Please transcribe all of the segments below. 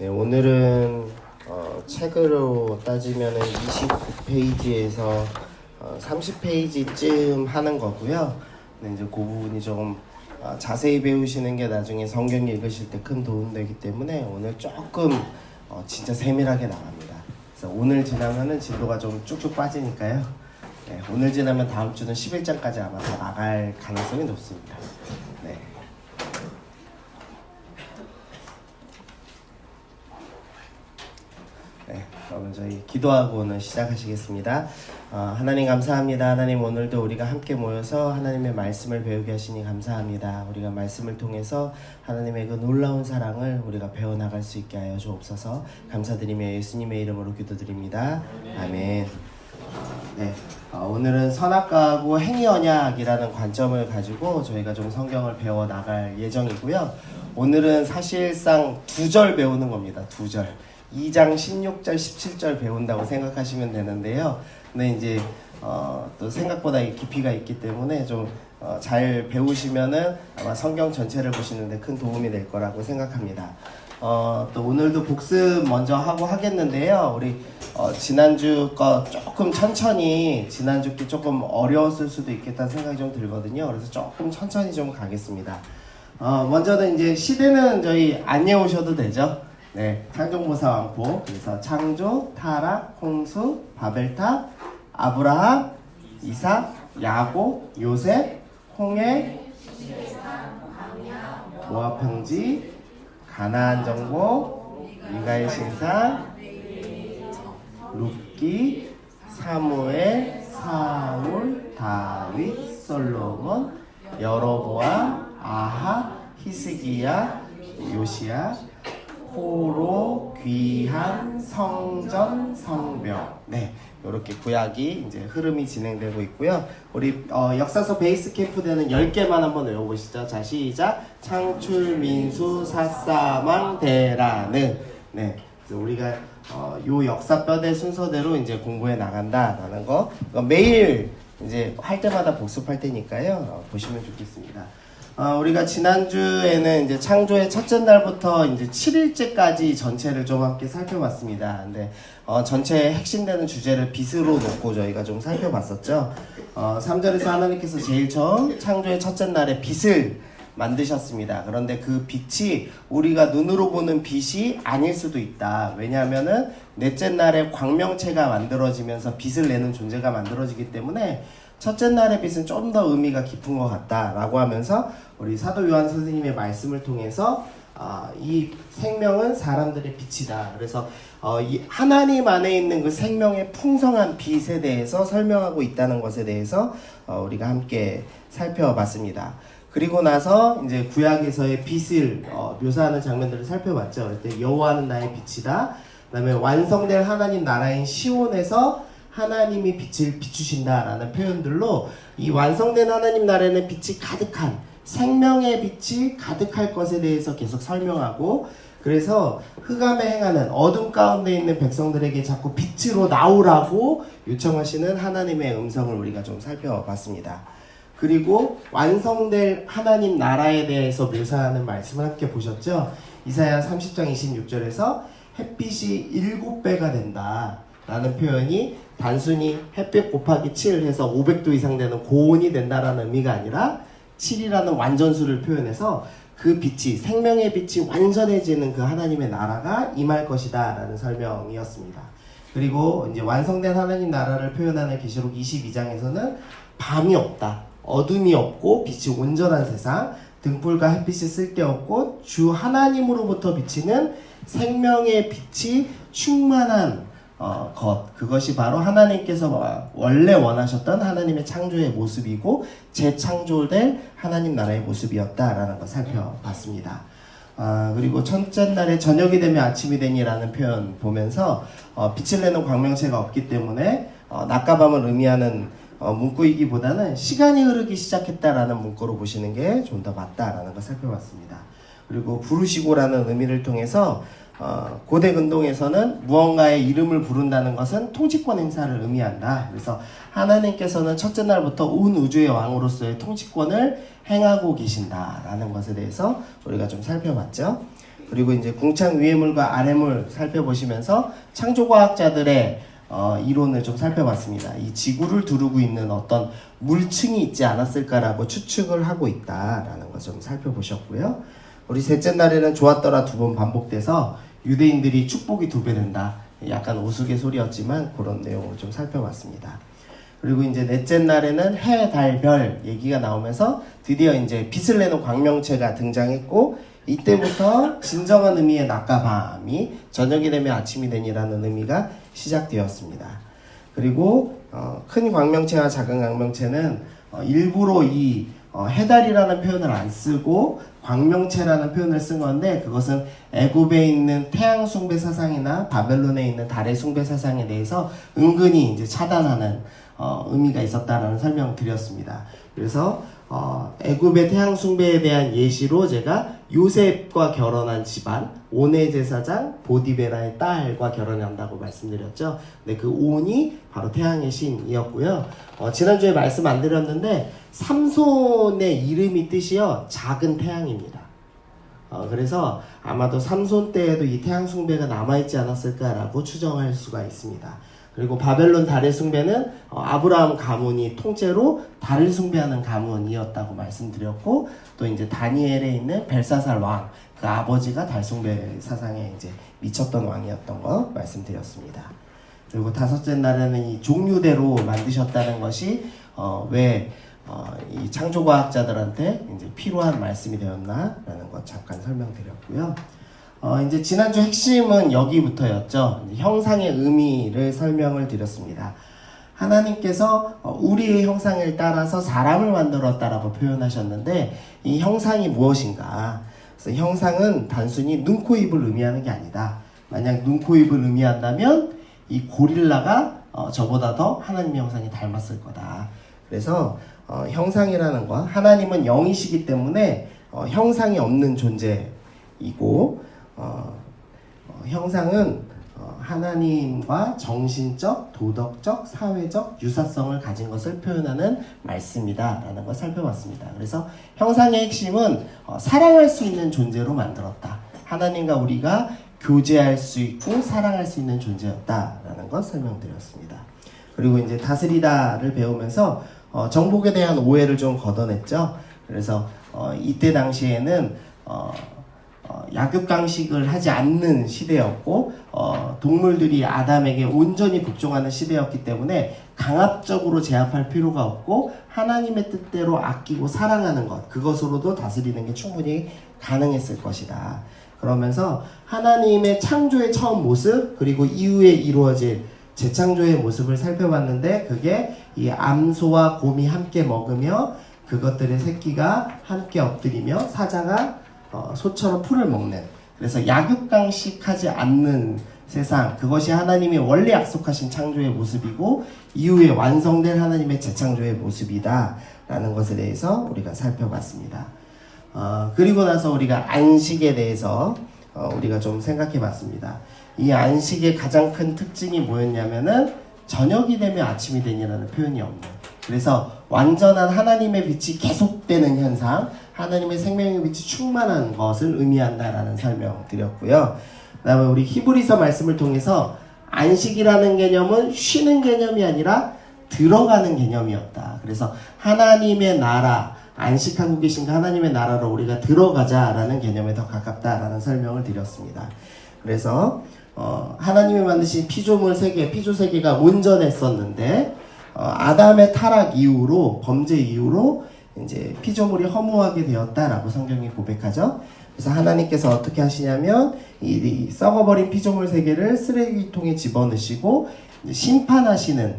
네, 오늘은 책으로 따지면은 29페이지에서 30페이지쯤 하는 거고요. 네, 이제 그 부분이 조금 자세히 배우시는 게 나중에 성경 읽으실 때 큰 도움 되기 때문에 오늘 조금 진짜 세밀하게 나갑니다. 그래서 오늘 지나면은 진도가 좀 쭉쭉 빠지니까요. 네, 오늘 지나면 다음 주는 11장까지 아마 더 나갈 가능성이 높습니다. 네. 네, 그러면 저희 기도하고 오늘 시작하시겠습니다. 하나님 감사합니다. 하나님 오늘도 우리가 함께 모여서 하나님의 말씀을 배우게 하시니 감사합니다. 우리가 말씀을 통해서 하나님의 그 놀라운 사랑을 우리가 배워나갈 수 있게 하여 주옵소서. 감사드리며 예수님의 이름으로 기도드립니다. 아멘. 네, 오늘은 선악과하고 행위언약이라는 관점을 가지고 저희가 좀 성경을 배워나갈 예정이고요. 오늘은 사실상 2절 배우는 겁니다. 2절. 2장 16절 17절 배운다고 생각하시면 되는데요. 근데 이제 또 생각보다 깊이가 있기 때문에 좀 잘 배우시면은 아마 성경 전체를 보시는데 큰 도움이 될 거라고 생각합니다. 또 오늘도 복습 먼저 하고 하겠는데요. 우리 지난주 거 조금 천천히, 지난주 게 조금 어려웠을 수도 있겠다는 생각이 좀 들거든요. 그래서 조금 천천히 좀 가겠습니다. 먼저는 이제 시대는 저희 안 외우셔도 되죠. 네, 창조모사 왕포. 그래서 창조, 타락, 홍수, 바벨탑, 아브라함, 이삭, 야곱, 요셉, 홍해, 모압 평지, 가나안 정복, 미가의 신상, 룻기, 사무엘, 사울, 다윗, 솔로몬, 여로보암, 아하, 히스기야, 요시야, 포로, 귀한, 성전, 성벽. 네, 이렇게 구약이 이제 흐름이 진행되고 있고요. 우리 역사서 베이스 캠프 되는 10개만 한번 외워보시죠. 자, 시작. 창출, 민수, 사사망, 대라는. 네, 그래서 우리가 요 역사뼈대 순서대로 이제 공부해 나간다라는 거. 매일 이제 할 때마다 복습할 테니까요. 보시면 좋겠습니다. 우리가 지난주에는 이제 창조의 첫째 날부터 이제 7일째까지 전체를 좀 함께 살펴봤습니다. 근데 전체의 핵심되는 주제를 빛으로 놓고 저희가 좀 살펴봤었죠. 3절에서 하나님께서 제일 처음 창조의 첫째 날에 빛을 만드셨습니다. 그런데 그 빛이 우리가 눈으로 보는 빛이 아닐 수도 있다. 왜냐하면은 넷째 날에 광명체가 만들어지면서 빛을 내는 존재가 만들어지기 때문에 첫째 날의 빛은 좀 더 의미가 깊은 것 같다라고 하면서 우리 사도 요한 선생님의 말씀을 통해서 이 생명은 사람들의 빛이다. 그래서 이 하나님 안에 있는 그 생명의 풍성한 빛에 대해서 설명하고 있다는 것에 대해서 우리가 함께 살펴봤습니다. 그리고 나서 이제 구약에서의 빛을 묘사하는 장면들을 살펴봤죠. 그때 여호와는 나의 빛이다. 그다음에 완성될 하나님 나라인 시온에서 하나님이 빛을 비추신다라는 표현들로 이 완성된 하나님 나라에는 빛이 가득한 생명의 빛이 가득할 것에 대해서 계속 설명하고, 그래서 흑암에 행하는 어둠 가운데 있는 백성들에게 자꾸 빛으로 나오라고 요청하시는 하나님의 음성을 우리가 좀 살펴봤습니다. 그리고 완성될 하나님 나라에 대해서 묘사하는 말씀을 함께 보셨죠. 이사야 30장 26절에서 햇빛이 7배가 된다 라는 표현이 단순히 햇빛 곱하기 7 해서 500도 이상 되는 고온이 된다라는 의미가 아니라 7이라는 완전수를 표현해서 그 빛이, 생명의 빛이 완전해지는 그 하나님의 나라가 임할 것이다 라는 설명이었습니다. 그리고 이제 완성된 하나님 나라를 표현하는 계시록 22장에서는 밤이 없다, 어둠이 없고 빛이 온전한 세상, 등불과 햇빛이 쓸데없고 주 하나님으로부터 비치는 생명의 빛이 충만한 것, 그것이 바로 하나님께서 원래 원하셨던 하나님의 창조의 모습이고 재창조될 하나님 나라의 모습이었다라는 걸 살펴봤습니다. 그리고 첫째 날에 저녁이 되면 아침이 되니라는 표현 보면서 빛을 내는 광명체가 없기 때문에 낮과 밤을 의미하는 문구이기보다는 시간이 흐르기 시작했다라는 문구로 보시는 게 좀 더 맞다라는 걸 살펴봤습니다. 그리고 부르시고라는 의미를 통해서 고대 근동에서는 무언가의 이름을 부른다는 것은 통치권 행사를 의미한다. 그래서 하나님께서는 첫째 날부터 온 우주의 왕으로서의 통치권을 행하고 계신다라는 것에 대해서 우리가 좀 살펴봤죠. 그리고 이제 궁창 위에물과 아래물 살펴보시면서 창조과학자들의 이론을 좀 살펴봤습니다. 이 지구를 두르고 있는 어떤 물층이 있지 않았을까라고 추측을 하고 있다라는 것 좀 살펴보셨고요. 우리 셋째 날에는 좋았더라 두 번 반복돼서 유대인들이 축복이 2배 된다. 약간 우스갯소리였지만 그런 내용을 좀 살펴봤습니다. 그리고 이제 넷째 날에는 해, 달, 별 얘기가 나오면서 드디어 이제 빛을 내는 광명체가 등장했고 이때부터 진정한 의미의 낮과 밤이 저녁이 되면 아침이 되니라는 의미가 시작되었습니다. 그리고 큰 광명체와 작은 광명체는 일부러 이 해달이라는 표현을 안 쓰고 광명체라는 표현을 쓴 건데 그것은 애굽에 있는 태양 숭배 사상이나 바벨론에 있는 달의 숭배 사상에 대해서 은근히 이제 차단하는 의미가 있었다라는 설명을 드렸습니다. 그래서 애굽의 태양 숭배에 대한 예시로 제가 요셉과 결혼한 집안 온의 제사장 보디베라의 딸과 결혼한다고 말씀드렸죠. 네, 그 온이 바로 태양의 신이었고요. 지난주에 말씀 안 드렸는데 삼손의 이름이 뜻이요 작은 태양입니다. 그래서 아마도 삼손 때에도 이 태양 숭배가 남아있지 않았을까라고 추정할 수가 있습니다. 그리고 바벨론 달의 숭배는 아브라함 가문이 통째로 달을 숭배하는 가문이었다고 말씀드렸고 또 이제 다니엘에 있는 벨사살 왕 그 아버지가 달 숭배 사상에 이제 미쳤던 왕이었던 거 말씀드렸습니다. 그리고 다섯째 날에는 이 종류대로 만드셨다는 것이 왜 이 창조과학자들한테 이제 필요한 말씀이 되었나라는 것 잠깐 설명드렸고요. 이제 지난주 핵심은 여기부터였죠. 형상의 의미를 설명을 드렸습니다. 하나님께서 우리의 형상을 따라서 사람을 만들었다라고 표현하셨는데 이 형상이 무엇인가? 그래서 형상은 단순히 눈, 코, 입을 의미하는 게 아니다. 만약 눈, 코, 입을 의미한다면 이 고릴라가 저보다 더 하나님의 형상이 닮았을 거다. 그래서 형상이라는 것, 하나님은 영이시기 때문에 형상이 없는 존재이고 형상은 하나님과 정신적, 도덕적, 사회적 유사성을 가진 것을 표현하는 말씀이다 라는 걸 살펴봤습니다. 그래서 형상의 핵심은 사랑할 수 있는 존재로 만들었다. 하나님과 우리가 교제할 수 있고 사랑할 수 있는 존재였다 라는 것 설명드렸습니다. 그리고 이제 다스리다를 배우면서 정복에 대한 오해를 좀 걷어냈죠. 그래서 이때 당시에는 약육강식을 하지 않는 시대였고 동물들이 아담에게 온전히 복종하는 시대였기 때문에 강압적으로 제압할 필요가 없고 하나님의 뜻대로 아끼고 사랑하는 것 그것으로도 다스리는 게 충분히 가능했을 것이다. 그러면서 하나님의 창조의 처음 모습 그리고 이후에 이루어질 재창조의 모습을 살펴봤는데 그게 이 암소와 곰이 함께 먹으며 그것들의 새끼가 함께 엎드리며 사자가 소처럼 풀을 먹는 그래서 약육강식하지 않는 세상 그것이 하나님이 원래 약속하신 창조의 모습이고 이후에 완성된 하나님의 재창조의 모습이다 라는 것에 대해서 우리가 살펴봤습니다. 그리고 나서 우리가 안식에 대해서 우리가 좀 생각해 봤습니다. 이 안식의 가장 큰 특징이 뭐였냐면은 저녁이 되면 아침이 되니라는 표현이 없는 그래서 완전한 하나님의 빛이 계속되는 현상 하나님의 생명의 빛이 충만한 것을 의미한다라는 설명 드렸고요. 그 다음에 우리 히브리서 말씀을 통해서 안식이라는 개념은 쉬는 개념이 아니라 들어가는 개념이었다. 그래서 하나님의 나라 안식하고 계신 그 하나님의 나라로 우리가 들어가자라는 개념에 더 가깝다라는 설명을 드렸습니다. 그래서 하나님이 만드신 피조물 세계, 피조 세계가 온전했었는데 아담의 타락 이후로 범죄 이후로 이제 피조물이 허무하게 되었다라고 성경이 고백하죠. 그래서 하나님께서 어떻게 하시냐면 이 썩어버린 피조물 세계를 쓰레기통에 집어넣으시고 심판하시는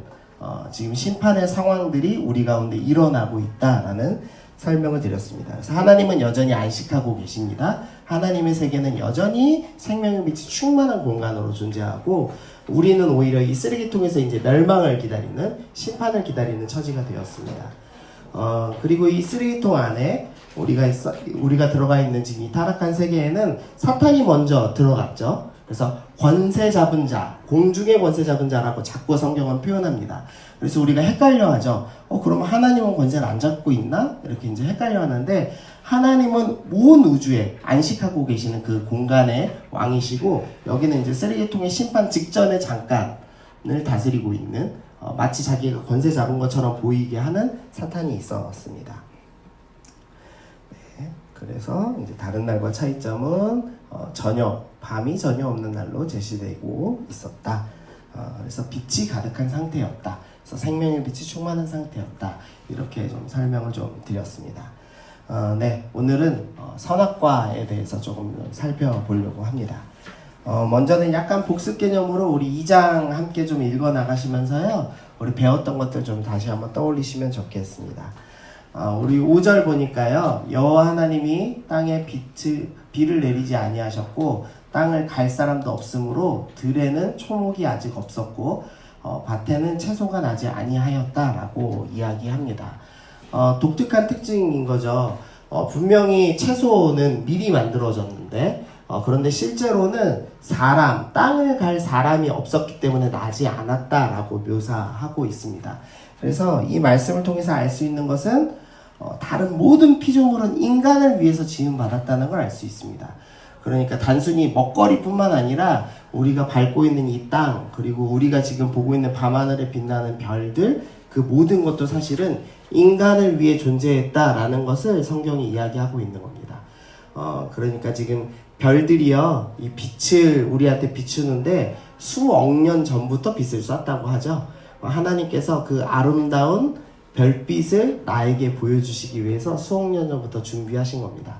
지금 심판의 상황들이 우리 가운데 일어나고 있다라는 설명을 드렸습니다. 그래서 하나님은 여전히 안식하고 계십니다. 하나님의 세계는 여전히 생명의 빛이 충만한 공간으로 존재하고 우리는 오히려 이 쓰레기통에서 이제 멸망을 기다리는 심판을 기다리는 처지가 되었습니다. 그리고 이 쓰레기통 안에 우리가 들어가 있는 지금 이 타락한 세계에는 사탄이 먼저 들어갔죠. 그래서 권세 잡은 자, 공중의 권세 잡은 자라고 자꾸 성경은 표현합니다. 그래서 우리가 헷갈려 하죠. 그러면 하나님은 권세를 안 잡고 있나? 이렇게 이제 헷갈려 하는데, 하나님은 온 우주에 안식하고 계시는 그 공간의 왕이시고, 여기는 이제 쓰레기통의 심판 직전에 잠깐을 다스리고 있는, 마치 자기가 권세 잡은 것처럼 보이게 하는 사탄이 있었습니다. 네, 그래서 이제 다른 날과 차이점은 밤이 전혀 없는 날로 제시되고 있었다. 그래서 빛이 가득한 상태였다. 그래서 생명의 빛이 충만한 상태였다. 이렇게 좀 설명을 좀 드렸습니다. 네, 오늘은 선악과에 대해서 조금 살펴보려고 합니다. 먼저는 약간 복습 개념으로 우리 2장 함께 좀 읽어 나가시면서요, 우리 배웠던 것들 좀 다시 한번 떠올리시면 좋겠습니다. 우리 5절 보니까요, 여호와 하나님이 땅에 비를 내리지 아니하셨고 땅을 갈 사람도 없으므로 들에는 초목이 아직 없었고 밭에는 채소가 나지 아니하였다라고 이야기합니다. 독특한 특징인 거죠. 분명히 채소는 미리 만들어졌는데 그런데 실제로는 땅을 갈 사람이 없었기 때문에 나지 않았다라고 묘사하고 있습니다. 그래서 이 말씀을 통해서 알 수 있는 것은 다른 모든 피조물은 인간을 위해서 지음받았다는 걸 알 수 있습니다. 그러니까 단순히 먹거리뿐만 아니라 우리가 밟고 있는 이 땅, 그리고 우리가 지금 보고 있는 밤하늘에 빛나는 별들, 그 모든 것도 사실은 인간을 위해 존재했다라는 것을 성경이 이야기하고 있는 겁니다. 그러니까 지금 별들이요, 이 빛을 우리한테 비추는데 수억 년 전부터 빛을 쐈다고 하죠. 하나님께서 그 아름다운 별빛을 나에게 보여주시기 위해서 수억 년 전부터 준비하신 겁니다.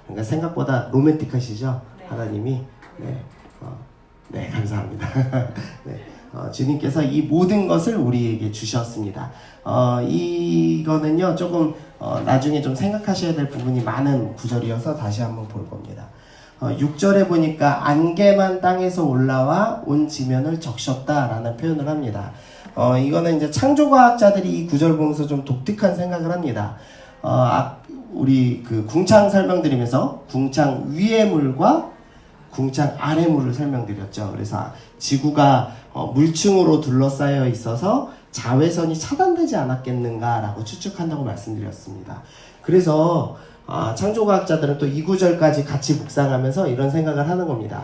그러니까 생각보다 로맨틱하시죠? 네. 하나님이. 네, 감사합니다. 네, 주님께서 이 모든 것을 우리에게 주셨습니다. 이거는요, 조금 나중에 좀 생각하셔야 될 부분이 많은 구절이어서 다시 한번 볼 겁니다. 6절에 보니까 안개만 땅에서 올라와 온 지면을 적셨다라는 표현을 합니다. 이거는 이제 창조과학자들이 이 구절 보면서 좀 독특한 생각을 합니다. 우리 그 궁창 설명드리면서 궁창 위의 물과 궁창 아래 물을 설명드렸죠. 그래서 지구가 물층으로 둘러싸여 있어서 자외선이 차단되지 않았겠는가라고 추측한다고 말씀드렸습니다. 그래서 창조과학자들은 또 이 구절까지 같이 묵상하면서 이런 생각을 하는 겁니다.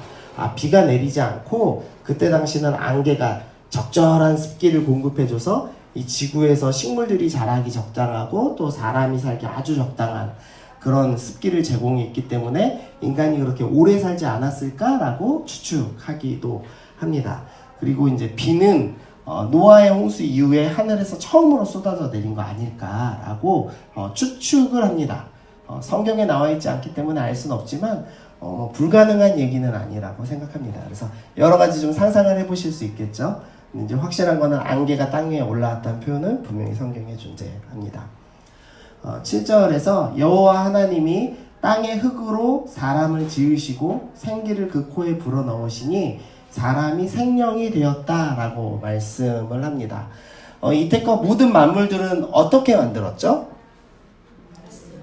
비가 내리지 않고 그때 당시는 안개가 적절한 습기를 공급해줘서 이 지구에서 식물들이 자라기 적당하고 또 사람이 살기 아주 적당한 그런 습기를 제공했기 때문에 인간이 그렇게 오래 살지 않았을까라고 추측하기도 합니다. 그리고 이제 비는 노아의 홍수 이후에 하늘에서 처음으로 쏟아져 내린 거 아닐까라고 추측을 합니다. 성경에 나와 있지 않기 때문에 알 수는 없지만 불가능한 얘기는 아니라고 생각합니다. 그래서 여러 가지 좀 상상을 해보실 수 있겠죠. 이제 확실한 거는 안개가 땅 위에 올라왔다는 표현은 분명히 성경에 존재합니다. 7절에서 여호와 하나님이 땅의 흙으로 사람을 지으시고 생기를 그 코에 불어넣으시니 사람이 생명이 되었다라고 말씀을 합니다. 이때껏 모든 만물들은 어떻게 만들었죠?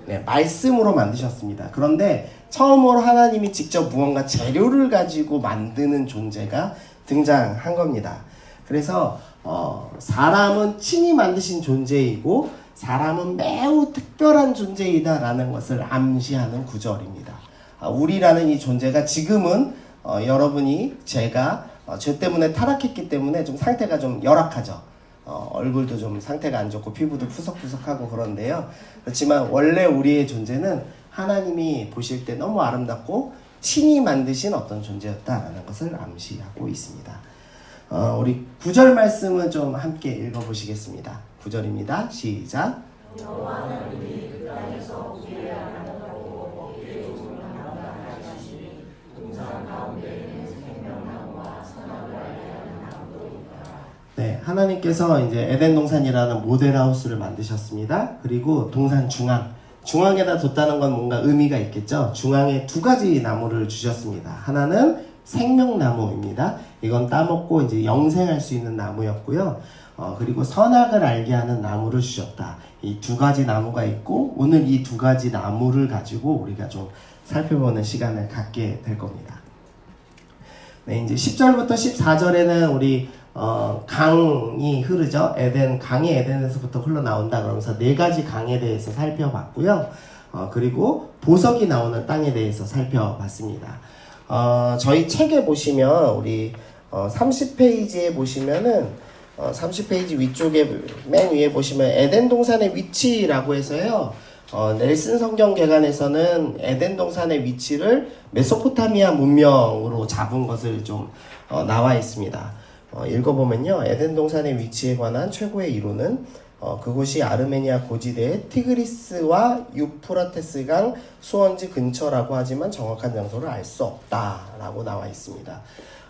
네, 말씀으로 만드셨습니다. 그런데 처음으로 하나님이 직접 무언가 재료를 가지고 만드는 존재가 등장한 겁니다. 그래서 사람은 친히 만드신 존재이고 사람은 매우 특별한 존재이다라는 것을 암시하는 구절입니다. 우리라는 이 존재가 지금은 제가 죄 때문에 타락했기 때문에 좀 상태가 좀 열악하죠. 얼굴도 좀 상태가 안 좋고 피부도 푸석푸석하고 그런데요. 그렇지만 원래 우리의 존재는 하나님이 보실 때 너무 아름답고 친히 만드신 어떤 존재였다라는 것을 암시하고 있습니다. 우리 9절 말씀은 좀 함께 읽어보시겠습니다. 9절입니다. 시작. 네, 하나님께서 이제 에덴 동산이라는 모델하우스를 만드셨습니다. 그리고 동산 중앙에다 뒀다는 건 뭔가 의미가 있겠죠. 중앙에 두 가지 나무를 주셨습니다. 하나는 생명나무입니다. 이건 따먹고 이제 영생할 수 있는 나무였고요. 그리고 선악을 알게 하는 나무를 주셨다. 이 두 가지 나무가 있고 오늘 이 두 가지 나무를 가지고 우리가 좀 살펴보는 시간을 갖게 될 겁니다. 네, 이제 10절부터 14절에는 우리 강이 흐르죠. 강이 에덴에서부터 흘러나온다 그러면서 네 가지 강에 대해서 살펴봤고요. 그리고 보석이 나오는 땅에 대해서 살펴봤습니다. 저희 책에 보시면 우리 30페이지에 보시면은 30페이지 위쪽에 맨 위에 보시면 에덴 동산의 위치라고 해서요. 넬슨 성경개관에서는 에덴 동산의 위치를 메소포타미아 문명으로 잡은 것을 좀 나와 있습니다. 읽어보면요. 에덴 동산의 위치에 관한 최고의 이론은 그곳이 아르메니아 고지대의 티그리스와 유프라테스강 수원지 근처라고 하지만 정확한 장소를 알 수 없다라고 나와 있습니다.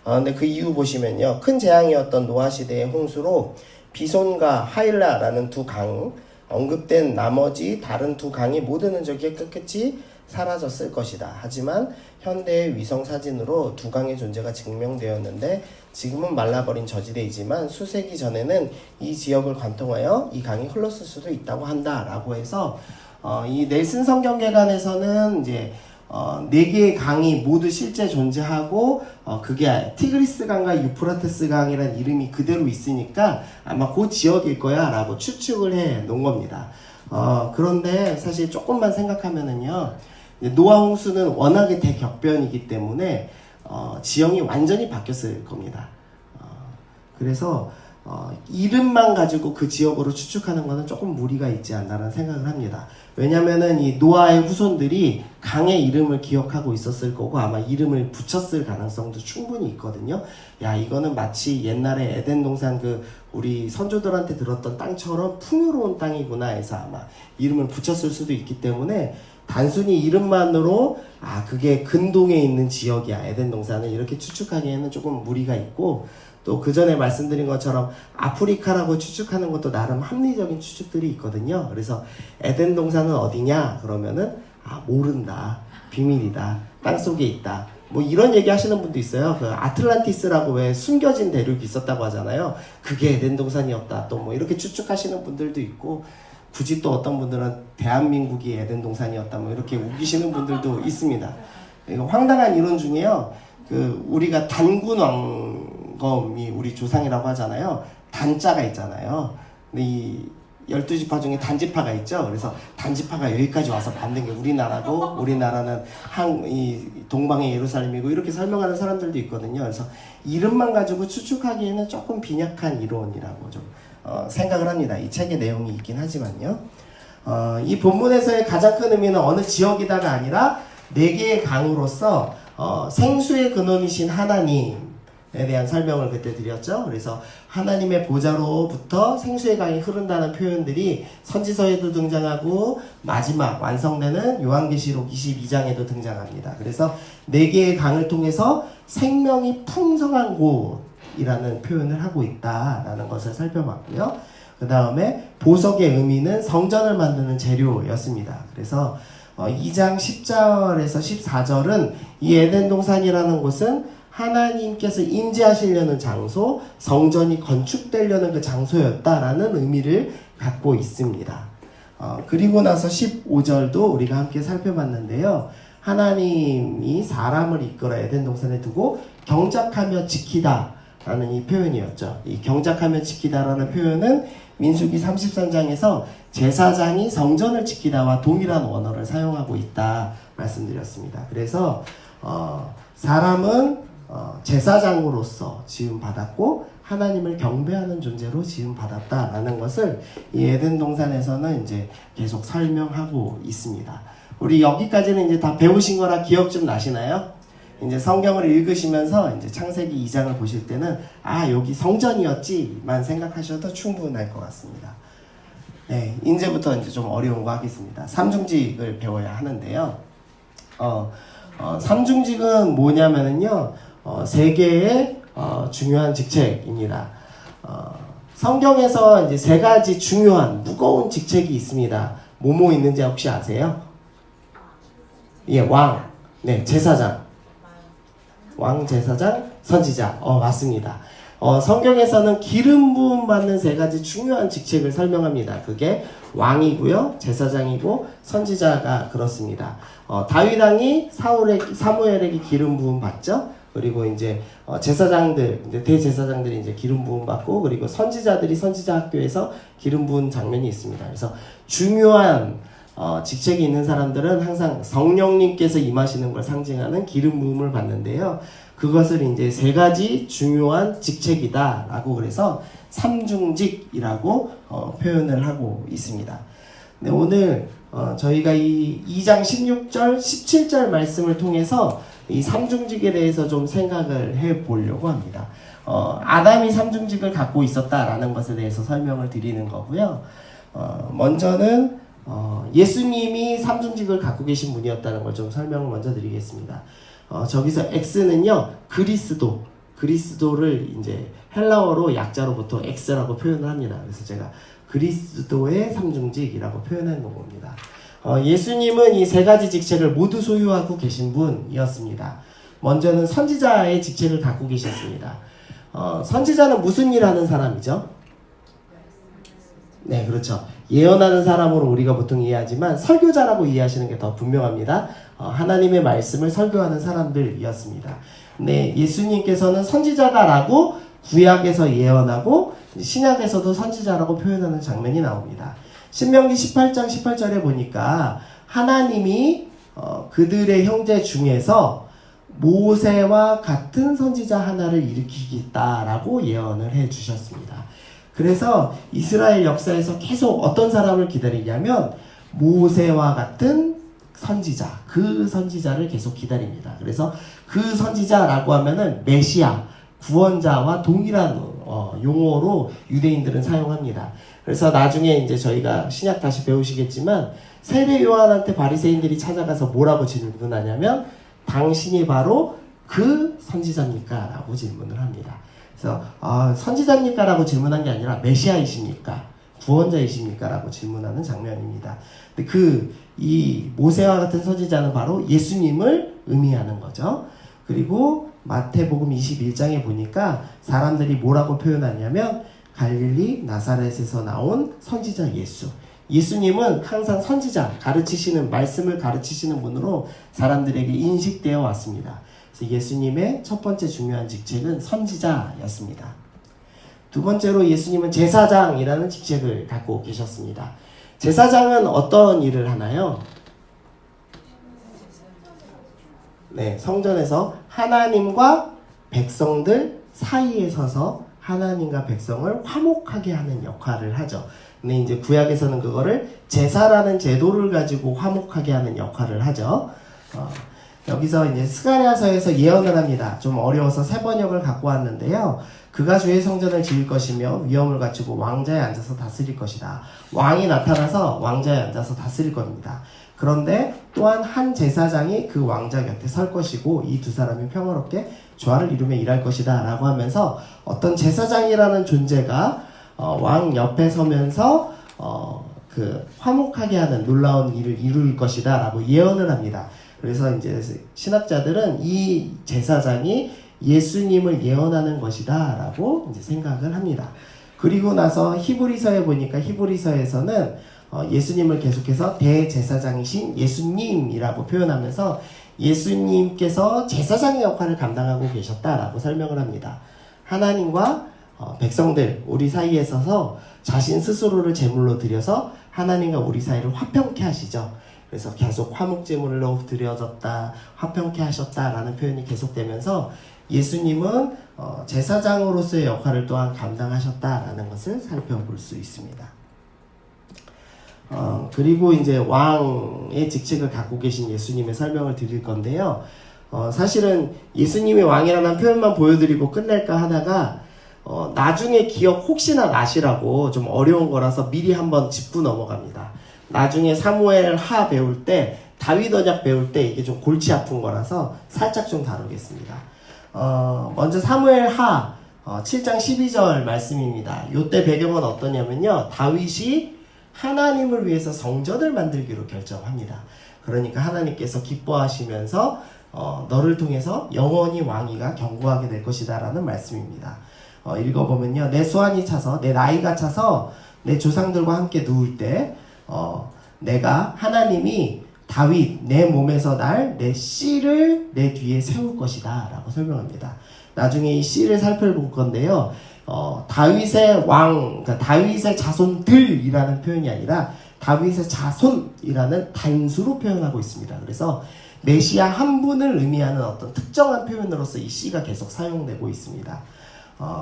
근데 그 이유 보시면요. 큰 재앙이었던 노아 시대의 홍수로 비손과 하일라라는 두 강, 언급된 나머지 다른 두 강의 모든 흔적이 깨끗이 사라졌을 것이다. 하지만 현대의 위성 사진으로 두 강의 존재가 증명되었는데 지금은 말라버린 저지대이지만 수세기 전에는 이 지역을 관통하여 이 강이 흘렀을 수도 있다고 한다라고 해서 이 넬슨 성경개관에서는 이제 4개의 강이 모두 실제 존재하고 그게 티그리스 강과 유프라테스 강이라는 이름이 그대로 있으니까 아마 그 지역일 거야 라고 추측을 해 놓은 겁니다. 그런데 사실 조금만 생각하면은요, 노아 홍수는 워낙에 대격변이기 때문에 지형이 완전히 바뀌었을 겁니다. 그래서 이름만 가지고 그 지역으로 추측하는 것은 조금 무리가 있지 않나라는 생각을 합니다. 왜냐면은 이 노아의 후손들이 강의 이름을 기억하고 있었을 거고 아마 이름을 붙였을 가능성도 충분히 있거든요. 야, 이거는 마치 옛날에 에덴 동산 우리 선조들한테 들었던 땅처럼 풍요로운 땅이구나 해서 아마 이름을 붙였을 수도 있기 때문에 단순히 이름만으로 그게 근동에 있는 지역이야 에덴 동산은 이렇게 추측하기에는 조금 무리가 있고, 또 그 전에 말씀드린 것처럼 아프리카라고 추측하는 것도 나름 합리적인 추측들이 있거든요. 그래서 에덴 동산은 어디냐 그러면은 모른다, 비밀이다, 땅속에 있다, 뭐 이런 얘기 하시는 분도 있어요. 그 아틀란티스라고 왜 숨겨진 대륙이 있었다고 하잖아요. 그게 에덴 동산이었다, 또 뭐 이렇게 추측하시는 분들도 있고, 굳이 또 어떤 분들은 대한민국이 에덴 동산이었다 뭐 이렇게 우기시는 분들도 있습니다. 황당한 이론 중에요, 우리가 단군 왕검이 우리 조상이라고 하잖아요. 단자가 있잖아요. 근데 이 12지파 중에 단지파가 있죠. 그래서 단지파가 여기까지 와서 만든 게 우리나라고, 우리나라는 이 동방의 예루살렘이고 이렇게 설명하는 사람들도 있거든요. 그래서 이름만 가지고 추측하기에는 조금 빈약한 이론이라고 좀 생각을 합니다. 이 책의 내용이 있긴 하지만요. 이 본문에서의 가장 큰 의미는 어느 지역이다가 아니라 4개의 강으로서 생수의 근원이신 하나님에 대한 설명을 그때 드렸죠. 그래서 하나님의 보좌로부터 생수의 강이 흐른다는 표현들이 선지서에도 등장하고 마지막 완성되는 요한계시록 22장에도 등장합니다. 그래서 4개의 강을 통해서 생명이 풍성한 곳이라는 표현을 하고 있다라는 것을 살펴봤고요. 그 다음에 보석의 의미는 성전을 만드는 재료였습니다. 그래서 2장 10절에서 14절은 이 에덴 동산이라는 곳은 하나님께서 임재하시려는 장소, 성전이 건축되려는 그 장소였다라는 의미를 갖고 있습니다. 그리고 나서 15절도 우리가 함께 살펴봤는데요. 하나님이 사람을 이끌어 에덴 동산에 두고 경작하며 지키다 라는 이 표현이었죠. 이 경작하며 지키다라는 표현은 민수기 33장에서 제사장이 성전을 지키다와 동일한 원어를 사용하고 있다 말씀드렸습니다. 그래서 사람은 제사장으로서 지음받았고 하나님을 경배하는 존재로 지음받았다라는 것을 이 에덴 동산에서는 이제 계속 설명하고 있습니다. 우리 여기까지는 이제 다 배우신 거라 기억 좀 나시나요? 이제 성경을 읽으시면서 이제 창세기 2장을 보실 때는 여기 성전이었지만 생각하셔도 충분할 것 같습니다. 네, 이제부터 이제 좀 어려운 거 하겠습니다. 삼중직을 배워야 하는데요. 삼중직은 뭐냐면은요, 3개의 중요한 직책입니다. 성경에서 이제 3가지 중요한 무거운 직책이 있습니다. 뭐뭐 있는지 혹시 아세요? 예, 왕, 네, 제사장, 왕, 제사장, 선지자. 맞습니다. 성경에서는 기름 부음 받는 3가지 중요한 직책을 설명합니다. 그게 왕이고요, 제사장이고 선지자가 그렇습니다. 다윗 왕이 사무엘에게 기름 부음 받죠. 그리고 이제 제사장들, 이제 대제사장들이 이제 기름 부음 받고, 그리고 선지자들이 선지자 학교에서 기름 부은 장면이 있습니다. 그래서 중요한 직책이 있는 사람들은 항상 성령님께서 임하시는 걸 상징하는 기름 부음을 받는데요. 그것을 이제 세 가지 중요한 직책이다라고 그래서 삼중직이라고 표현을 하고 있습니다. 네, 오늘 저희가 이 2장 16절, 17절 말씀을 통해서 이 삼중직에 대해서 좀 생각을 해 보려고 합니다. 아담이 삼중직을 갖고 있었다라는 것에 대해서 설명을 드리는 거고요. 먼저는 예수님이 삼중직을 갖고 계신 분이었다는 걸 좀 설명을 먼저 드리겠습니다. 저기서 X는요, 그리스도를 이제 헬라어로 약자로 보통 X라고 표현을 합니다. 그래서 제가 그리스도의 삼중직이라고 표현하는 겁니다. 예수님은 이 세 가지 직책을 모두 소유하고 계신 분이었습니다. 먼저는 선지자의 직책을 갖고 계셨습니다. 선지자는 무슨 일 하는 사람이죠? 네, 그렇죠. 예언하는 사람으로 우리가 보통 이해하지만 설교자라고 이해하시는 게 더 분명합니다. 하나님의 말씀을 설교하는 사람들이었습니다. 네, 예수님께서는 선지자다라고 구약에서 예언하고 신약에서도 선지자라고 표현하는 장면이 나옵니다. 신명기 18장 18절에 보니까 하나님이 그들의 형제 중에서 모세와 같은 선지자 하나를 일으키겠다라고 예언을 해 주셨습니다. 그래서 이스라엘 역사에서 계속 어떤 사람을 기다리냐면 모세와 같은 선지자, 그 선지자를 계속 기다립니다. 그래서 그 선지자라고 하면은 메시아, 구원자와 동일한 용어로 유대인들은 사용합니다. 그래서 나중에 이제 저희가 신약 다시 배우시겠지만 세례 요한한테 바리새인들이 찾아가서 뭐라고 질문하냐면 당신이 바로 그 선지자입니까? 라고 질문을 합니다. 그래서 선지자입니까? 라고 질문한 게 아니라 메시아이십니까? 구원자이십니까? 라고 질문하는 장면입니다. 근데 이 모세와 같은 선지자는 바로 예수님을 의미하는 거죠. 그리고 마태복음 21장에 보니까 사람들이 뭐라고 표현하냐면 갈릴리 나사렛에서 나온 선지자 예수. 예수님은 항상 선지자, 말씀을 가르치시는 분으로 사람들에게 인식되어 왔습니다. 그래서 예수님의 첫 번째 중요한 직책은 선지자였습니다. 두 번째로 예수님은 제사장이라는 직책을 갖고 계셨습니다. 제사장은 어떤 일을 하나요? 네, 성전에서 하나님과 백성들 사이에 서서 하나님과 백성을 화목하게 하는 역할을 하죠. 근데 이제 구약에서는 그거를 제사라는 제도를 가지고 화목하게 하는 역할을 하죠. 여기서 이제 스가랴서에서 예언을 합니다. 좀 어려워서 세 번역을 갖고 왔는데요. 그가 주의 성전을 지을 것이며 위엄을 갖추고 왕자에 앉아서 다스릴 것이다. 왕이 나타나서 왕자에 앉아서 다스릴 겁니다. 그런데 또한 한 제사장이 그 왕자 곁에 설 것이고 이 두 사람이 평화롭게 조화를 이루며 일할 것이다 라고 하면서 어떤 제사장이라는 존재가 왕 옆에 서면서 화목하게 하는 놀라운 일을 이룰 것이다 라고 예언을 합니다. 그래서 이제 신학자들은 이 제사장이 예수님을 예언하는 것이다 라고 이제 생각을 합니다. 그리고 나서 히브리서에 보니까 히브리서에서는 예수님을 계속해서 대제사장이신 예수님이라고 표현하면서 예수님께서 제사장의 역할을 감당하고 계셨다라고 설명을 합니다. 하나님과 백성들 우리 사이에 서서 자신 스스로를 제물로 드려서 하나님과 우리 사이를 화평케 하시죠. 그래서 계속 화목제물로 드려졌다, 화평케 하셨다라는 표현이 계속되면서 예수님은 제사장으로서의 역할을 또한 감당하셨다라는 것을 살펴볼 수 있습니다. 그리고 이제 왕의 직책을 갖고 계신 예수님의 설명을 드릴 건데요. 사실은 예수님이 왕이라는 표현만 보여드리고 끝낼까 하다가 나중에 기억 혹시나 나시라고 좀 어려운 거라서 미리 한번 짚고 넘어갑니다. 나중에 사무엘 하 배울 때 다윗 언약 배울 때 이게 좀 골치 아픈 거라서 살짝 좀 다루겠습니다. 먼저 사무엘 하 7장 12절 말씀입니다. 요때 배경은 어떠냐면요. 다윗이 하나님을 위해서 성전을 만들기로 결정합니다. 그러니까 하나님께서 기뻐하시면서 너를 통해서 영원히 왕위가 견고하게 될 것이다 라는 말씀입니다. 읽어보면요. 내 소환이 차서 내 나이가 차서 내 조상들과 함께 누울 때 내가 하나님이 다윗 내 몸에서 날 내 씨를 내 뒤에 세울 것이다 라고 설명합니다. 나중에 이 씨를 살펴볼 건데요. 다윗의 왕, 그러니까 다윗의 자손들이라는 표현이 아니라 다윗의 자손이라는 단수로 표현하고 있습니다. 그래서 메시아 한 분을 의미하는 어떤 특정한 표현으로서 이 씨가 계속 사용되고 있습니다.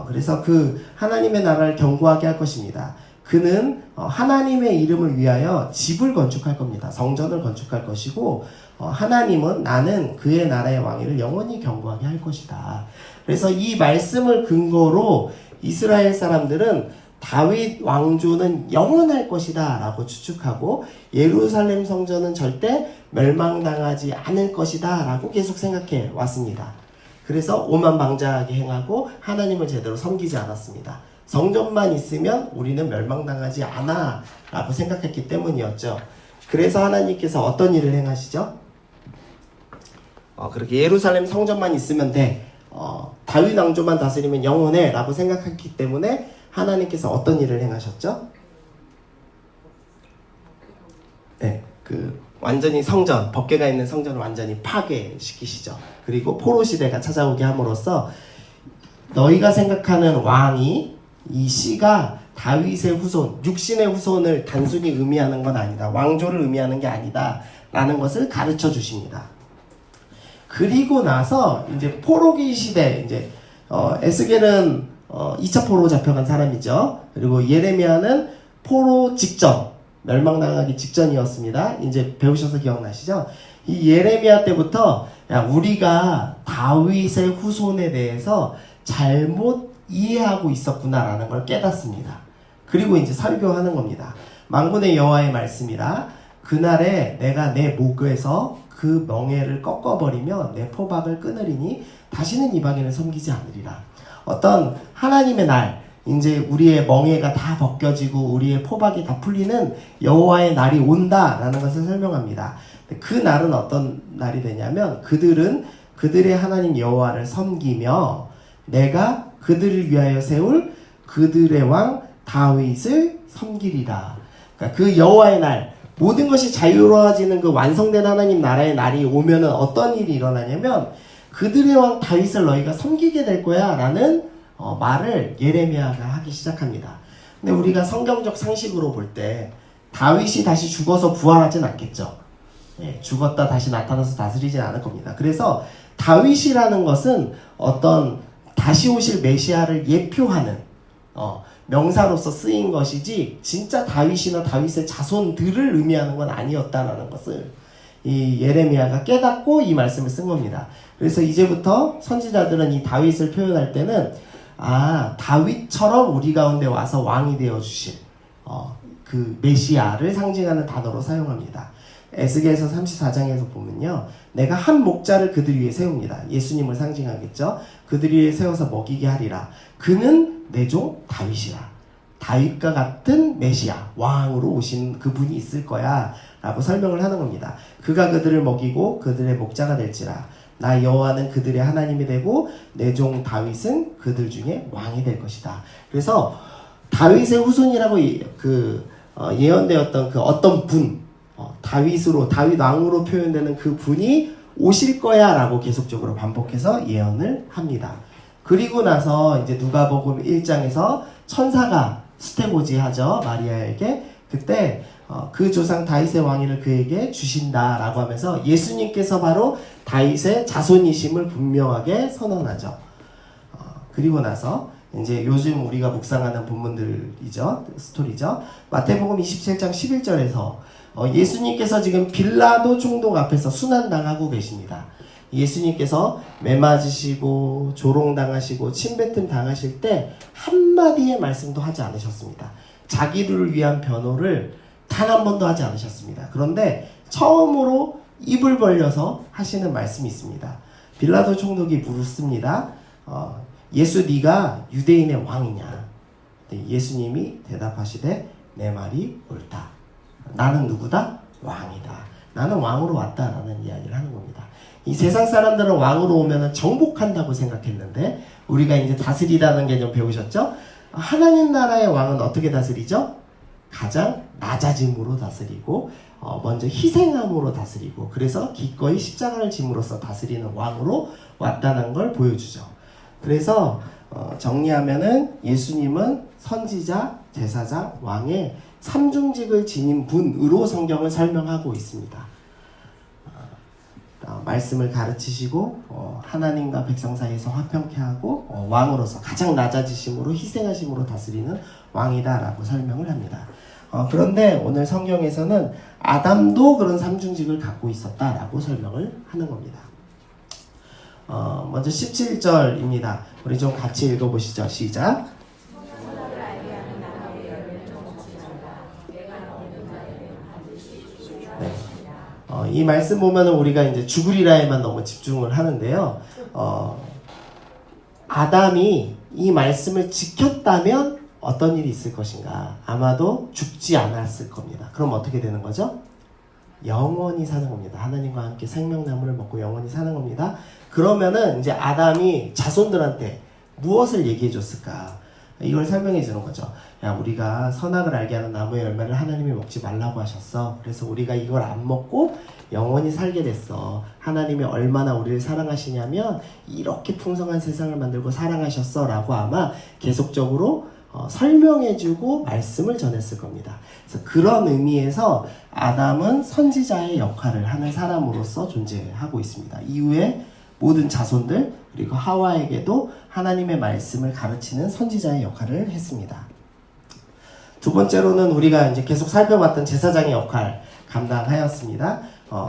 그래서 그 하나님의 나라를 견고하게 할 것입니다. 그는 하나님의 이름을 위하여 집을 건축할 겁니다. 성전을 건축할 것이고 하나님은 나는 그의 나라의 왕위를 영원히 견고하게 할 것이다. 그래서 이 말씀을 근거로 이스라엘 사람들은 다윗 왕조는 영원할 것이다 라고 추측하고 예루살렘 성전은 절대 멸망당하지 않을 것이다 라고 계속 생각해 왔습니다. 그래서 오만방자하게 행하고 하나님을 제대로 섬기지 않았습니다. 성전만 있으면 우리는 멸망당하지 않아 라고 생각했기 때문이었죠. 그래서 하나님께서 어떤 일을 행하시죠? 그렇게 예루살렘 성전만 있으면 돼. 다윗 왕조만 다스리면 영원해 라고 생각했기 때문에 하나님께서 어떤 일을 행하셨죠? 네, 완전히 성전, 법궤가 있는 성전을 완전히 파괴시키시죠. 그리고 포로 시대가 찾아오게 함으로써 너희가 생각하는 왕이 이 씨가 다윗의 후손, 육신의 후손을 단순히 의미하는 건 아니다. 왕조를 의미하는 게 아니다. 라는 것을 가르쳐 주십니다. 그리고 나서 이제 포로기 시대, 이제 에스겔은 2차 포로 잡혀간 사람이죠. 그리고 예레미야는 포로 직전, 멸망당하기 직전이었습니다. 이제 배우셔서 기억나시죠? 이 예레미야 때부터 우리가 다윗의 후손에 대해서 잘못 이해하고 있었구나라는 걸 깨닫습니다. 그리고 이제 설교하는 겁니다. 만군의 여호와의 말씀이라 그날에 내가 내 목에서 그 멍에를 꺾어버리며 내 포박을 끊으리니 다시는 이방인을 섬기지 않으리라. 어떤 하나님의 날, 이제 우리의 멍에가 다 벗겨지고 우리의 포박이 다 풀리는 여호와의 날이 온다라는 것을 설명합니다. 그 날은 어떤 날이 되냐면 그들은 그들의 하나님 여호와를 섬기며 내가 그들을 위하여 세울 그들의 왕 다윗을 섬기리라. 그러니까 그 여호와의 날, 모든 것이 자유로워지는 그 완성된 하나님 나라의 날이 오면은 어떤 일이 일어나냐면 그들의 왕 다윗을 너희가 섬기게 될 거야 라는 말을 예레미야가 하기 시작합니다. 근데 우리가 성경적 상식으로 볼 때 다윗이 다시 죽어서 부활하진 않겠죠. 죽었다 다시 나타나서 다스리진 않을 겁니다. 그래서 다윗이라는 것은 어떤 다시 오실 메시아를 예표하는 명사로서 쓰인 것이지 진짜 다윗이나 다윗의 자손들을 의미하는 건 아니었다라는 것을 이 예레미야가 깨닫고 이 말씀을 쓴 겁니다. 그래서 이제부터 선지자들은 이 다윗을 표현할 때는 다윗처럼 우리 가운데 와서 왕이 되어 주실 그 메시아를 상징하는 단어로 사용합니다. 에스겔서 34장에서 보면요, 내가 한 목자를 그들 위에 세웁니다. 예수님을 상징하겠죠. 그들 위에 세워서 먹이게 하리라. 그는 내 종 다윗이라. 다윗과 같은 메시아, 왕으로 오신 그분이 있을 거야 라고 설명을 하는 겁니다. 그가 그들을 먹이고 그들의 목자가 될지라. 나 여호와는 그들의 하나님이 되고 내 종 다윗은 그들 중에 왕이 될 것이다. 그래서 다윗의 후손이라고 예언되었던 그 어떤 분, 다윗 왕으로 표현되는 그 분이 오실 거야 라고 계속적으로 반복해서 예언을 합니다. 그리고 나서 이제 누가복음 1장에서 천사가 수태고지하죠, 마리아에게. 그때 그 조상 다윗의 왕위를 그에게 주신다라고 하면서 예수님께서 바로 다윗의 자손이심을 분명하게 선언하죠. 그리고 나서 이제 요즘 우리가 묵상하는 본문들이죠, 스토리죠. 마태복음 27장 11절에서 예수님께서 지금 빌라도 총독 앞에서 순환당하고 계십니다. 예수님께서 매 맞으시고 조롱당하시고 침뱉음 당하실 때 한마디의 말씀도 하지 않으셨습니다. 자기들을 위한 변호를 단 한 번도 하지 않으셨습니다. 그런데 처음으로 입을 벌려서 하시는 말씀이 있습니다. 빌라도 총독이 묻습니다. 예수 네가 유대인의 왕이냐? 예수님이 대답하시되 내 말이 옳다. 나는 누구다? 왕이다. 나는 왕으로 왔다라는 이야기를 하는 겁니다. 이 세상 사람들은 왕으로 오면 정복한다고 생각했는데 우리가 이제 다스리다는 개념 배우셨죠? 하나님 나라의 왕은 어떻게 다스리죠? 가장 낮아짐으로 다스리고 먼저 희생함으로 다스리고 그래서 기꺼이 십자가를 짐으로써 다스리는 왕으로 왔다는 걸 보여주죠. 그래서 정리하면은 예수님은 선지자, 제사장, 왕의 삼중직을 지닌 분으로 성경을 설명하고 있습니다. 말씀을 가르치시고 하나님과 백성 사이에서 화평케 하고 왕으로서 가장 낮아지심으로 희생하심으로 다스리는 왕이다라고 설명을 합니다. 그런데 오늘 성경에서는 아담도 그런 삼중직을 갖고 있었다라고 설명을 하는 겁니다. 먼저 17절입니다. 우리 좀 같이 읽어보시죠. 시작. 네. 이 말씀 보면은 우리가 이제 죽으리라에만 너무 집중을 하는데요. 아담이 이 말씀을 지켰다면 어떤 일이 있을 것인가? 아마도 죽지 않았을 겁니다. 그럼 어떻게 되는 거죠? 영원히 사는 겁니다. 하나님과 함께 생명나무를 먹고 영원히 사는 겁니다. 그러면은 이제 아담이 자손들한테 무엇을 얘기해 줬을까? 이걸 설명해 주는 거죠. 야, 우리가 선악을 알게 하는 나무의 열매를 하나님이 먹지 말라고 하셨어. 그래서 우리가 이걸 안 먹고 영원히 살게 됐어. 하나님이 얼마나 우리를 사랑하시냐면 이렇게 풍성한 세상을 만들고 사랑하셨어 라고 아마 계속적으로 설명해주고 말씀을 전했을 겁니다. 그래서 그런 의미에서 아담은 선지자의 역할을 하는 사람으로서 존재하고 있습니다. 이후에 모든 자손들 그리고 하와에게도 하나님의 말씀을 가르치는 선지자의 역할을 했습니다. 두 번째로는 우리가 이제 계속 살펴봤던 제사장의 역할 감당하였습니다.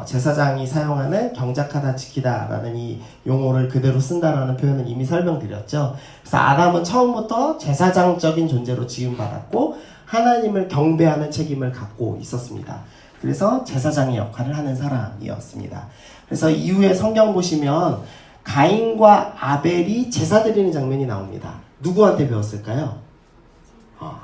제사장이 사용하는 경작하다 지키다 라는 이 용어를 그대로 쓴다라는 표현은 이미 설명드렸죠. 그래서 아담은 처음부터 제사장적인 존재로 지음받았고 하나님을 경배하는 책임을 갖고 있었습니다. 그래서 제사장의 역할을 하는 사람이었습니다. 그래서 이후에 성경 보시면 가인과 아벨이 제사 드리는 장면이 나옵니다. 누구한테 배웠을까요?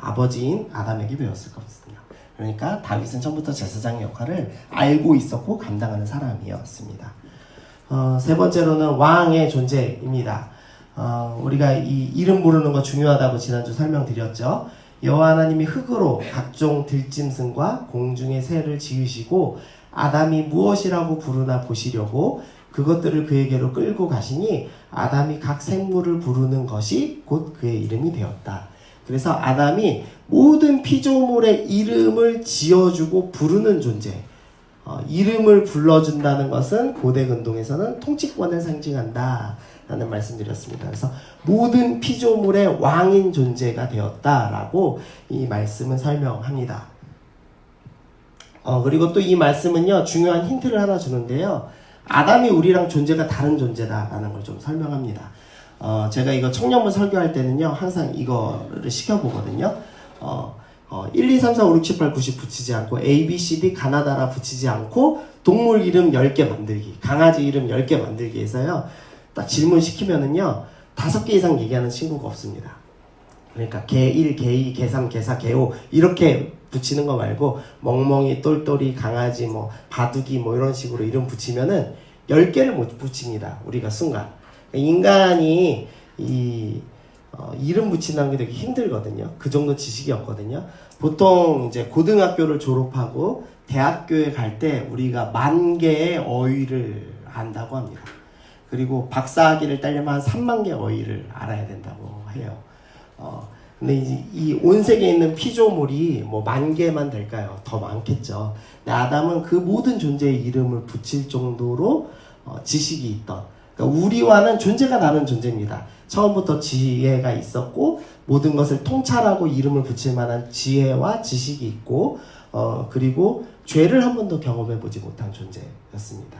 아버지인 아담에게 배웠을 것입니다. 그러니까 다윗은 처음부터 제사장의 역할을 알고 있었고 감당하는 사람이었습니다. 세 번째로는 왕의 존재입니다. 우리가 이 이름 부르는 거 중요하다고 지난주 설명드렸죠. 여호와 하나님이 흙으로 각종 들짐승과 공중의 새를 지으시고 아담이 무엇이라고 부르나 보시려고 그것들을 그에게로 끌고 가시니 아담이 각 생물을 부르는 것이 곧 그의 이름이 되었다. 그래서 아담이 모든 피조물의 이름을 지어주고 부르는 존재. 이름을 불러준다는 것은 고대 근동에서는 통치권을 상징한다 라는 말씀드렸습니다. 그래서 모든 피조물의 왕인 존재가 되었다라고 이 말씀은 설명합니다. 그리고 또 이 말씀은요 중요한 힌트를 하나 주는데요. 아담이 우리랑 존재가 다른 존재다라는 걸 좀 설명합니다. 제가 이거 청년부 설교할 때는요 항상 이거를 시켜보거든요. 1, 2, 3, 4, 5, 6, 7, 8, 9, 10 붙이지 않고 A, B, C, D 가나다라 붙이지 않고 동물 이름 10개 만들기, 강아지 이름 10개 만들기 해서요 딱 질문 시키면은요 5개 이상 얘기하는 친구가 없습니다. 그러니까 개 1, 개 2, 개 3, 개 4, 개 5 이렇게 붙이는 거 말고 멍멍이, 똘똘이, 강아지, 뭐 바둑이 뭐 이런 식으로 이름 붙이면은 10개를 못 붙입니다. 우리가 순간. 인간이 이름 붙인다는 게 되게 힘들거든요. 그 정도 지식이 없거든요. 보통 이제 고등학교를 졸업하고 대학교에 갈 때 우리가 10,000개의 어휘를 안다고 합니다. 그리고 박사학위를 따려면 한 30,000개 어휘를 알아야 된다고 해요. 근데 이 온 세계에 있는 피조물이 뭐 10,000개만 될까요? 더 많겠죠. 근데 아담은 그 모든 존재의 이름을 붙일 정도로 지식이 있던, 그러니까 우리와는 존재가 다른 존재입니다. 처음부터 지혜가 있었고 모든 것을 통찰하고 이름을 붙일 만한 지혜와 지식이 있고 그리고 죄를 한 번도 경험해 보지 못한 존재였습니다.